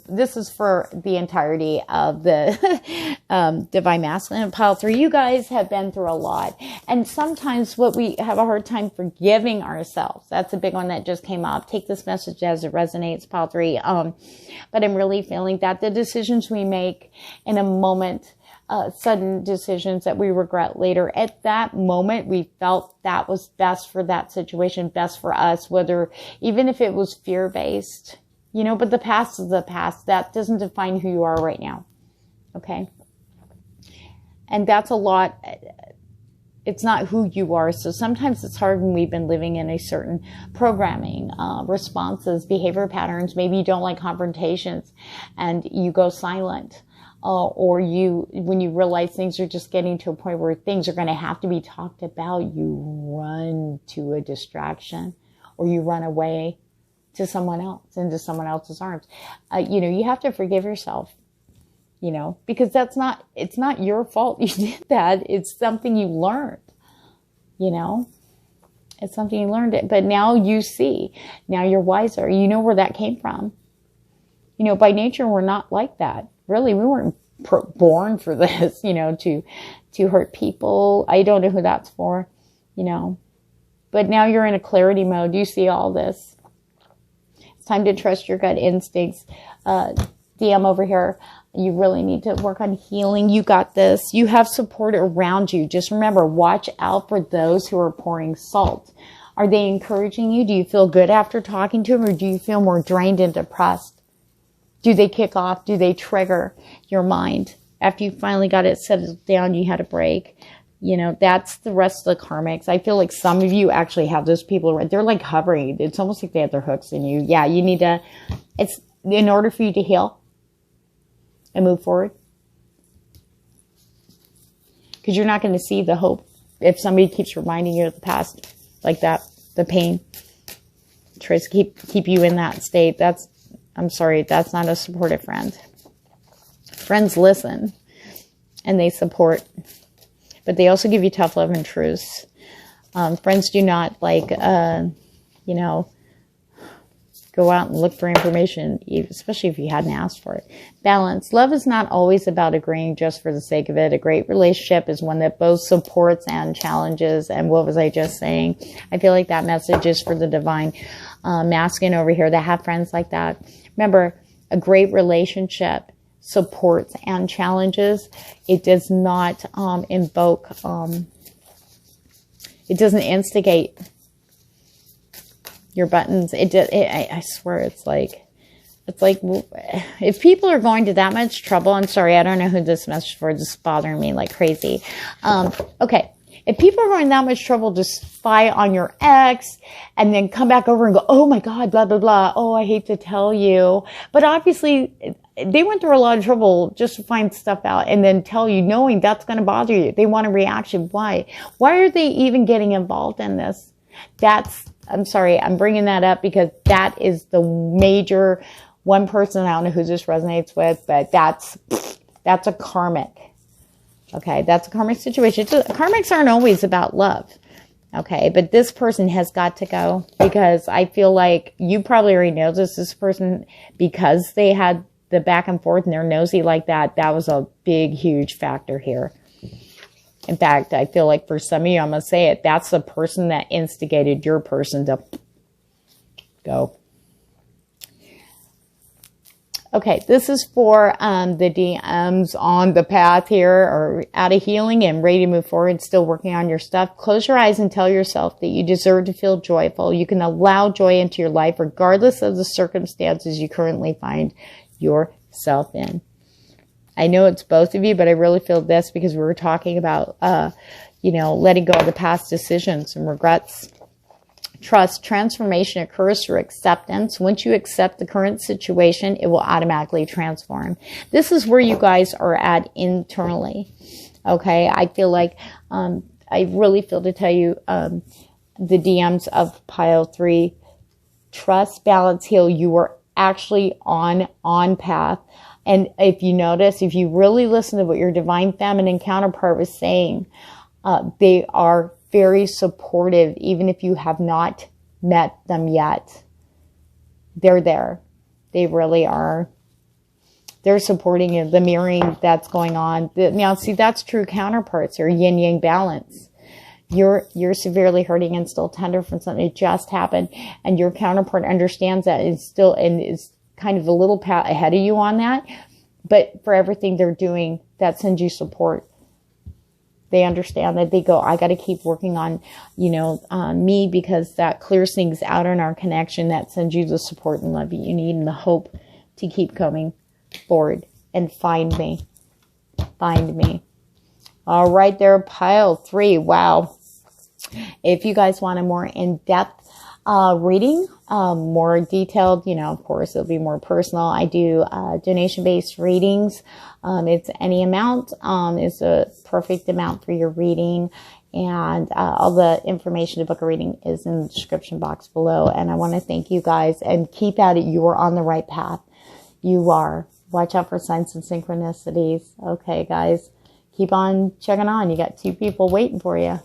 this is for the entirety of the Divine Masculine Pile 3. You guys have been through a lot. And sometimes what we have a hard time forgiving ourselves. That's a big one that just came up. Take this message as it resonates, Pile 3. But I'm really feeling that the decisions we make in a moment, sudden decisions that we regret later. At that moment, we felt that was best for that situation, best for us, whether, even if it was fear-based, you know, but the past is the past. That doesn't define who you are right now. Okay. And that's a lot. It's not who you are. So sometimes it's hard when we've been living in a certain programming, responses, behavior patterns. Maybe you don't like confrontations and you go silent. Or when you realize things are just getting to a point where things are going to have to be talked about, you run to a distraction, or you run away to someone else, into someone else's arms. You know, you have to forgive yourself, you know, because it's not your fault you did that. It's something you learned, you know, it's something you learned it. But now you see, now you're wiser. You know where that came from. You know, by nature, we're not like that. Really, we weren't born for this, you know, to hurt people. I don't know who that's for, you know. But now you're in a clarity mode. You see all this. It's time to trust your gut instincts. DM over here. You really need to work on healing. You got this. You have support around you. Just remember, watch out for those who are pouring salt. Are they encouraging you? Do you feel good after talking to them, or do you feel more drained and depressed? Do they kick off? Do they trigger your mind? After you finally got it settled down, you had a break. You know, that's the rest of the karmics. I feel like some of you actually have those people. They're like hovering. It's almost like they have their hooks in you. Yeah, you need to, it's in order for you to heal and move forward. Because you're not going to see the hope if somebody keeps reminding you of the past like that, the pain. Tries to keep you in that state. I'm sorry, that's not a supportive friend. Friends listen and they support, but they also give you tough love and truths. Friends do not you know, go out and look for information, especially if you hadn't asked for it. Balance. Love is not always about agreeing just for the sake of it. A great relationship is one that both supports and challenges. And what was I just saying? I feel like that message is for the divine masculine over here that have friends like that. Remember, a great relationship supports and challenges. It does not invoke, it doesn't instigate your buttons. I swear, it's like, if people are going to that much trouble, I'm sorry, I don't know who this message is for. This is bothering me like crazy. Okay. If people are going that much trouble to spy on your ex and then come back over and go, oh my God, blah, blah, blah. Oh, I hate to tell you. But obviously they went through a lot of trouble just to find stuff out and then tell you, knowing that's going to bother you. They want a reaction. Why? Why are they even getting involved in this? I'm sorry, I'm bringing that up because that is the major one person. I don't know who this resonates with, but that's a karmic. Okay, that's a karmic situation. Karmics aren't always about love. Okay, but this person has got to go because I feel like you probably already know this person, because they had the back and forth and they're nosy like that. That was a big, huge factor here. In fact, I feel like for some of you, I'm going to say it, that's the person that instigated your person to go. Okay, this is for the DMs on the path here, or out of healing and ready to move forward, still working on your stuff. Close your eyes and tell yourself that you deserve to feel joyful. You can allow joy into your life regardless of the circumstances you currently find yourself in. I know it's both of you, but I really feel this because we were talking about, letting go of the past decisions and regrets. Trust, transformation occurs through acceptance. Once you accept the current situation, it will automatically transform. This is where you guys are at internally. Okay, I feel like, I really feel to tell you, the DMs of pile 3, trust, balance, heal. You are actually on path. And if you notice, if you really listen to what your divine feminine counterpart was saying, they are very supportive, even if you have not met them yet. They're there. They really are. They're supporting you. The mirroring that's going on. Now, see, that's true counterparts or yin-yang balance. You're severely hurting and still tender from something that just happened, and your counterpart understands that and is kind of a little pat ahead of you on that. But for everything they're doing, that sends you support. They understand that. They go, I got to keep working on, me, because that clears things out in our connection. That sends you the support and love you need and the hope to keep coming forward and find me. Find me. All right, there, pile 3. Wow. If you guys want a more in-depth reading, more detailed, of course, it'll be more personal. I do donation-based readings. It's any amount is a perfect amount for your reading. And all the information to book a reading is in the description box below. And I want to thank you guys and keep at it. You are on the right path. You are. Watch out for signs and synchronicities. Okay, guys, keep on checking on. You got 2 people waiting for you.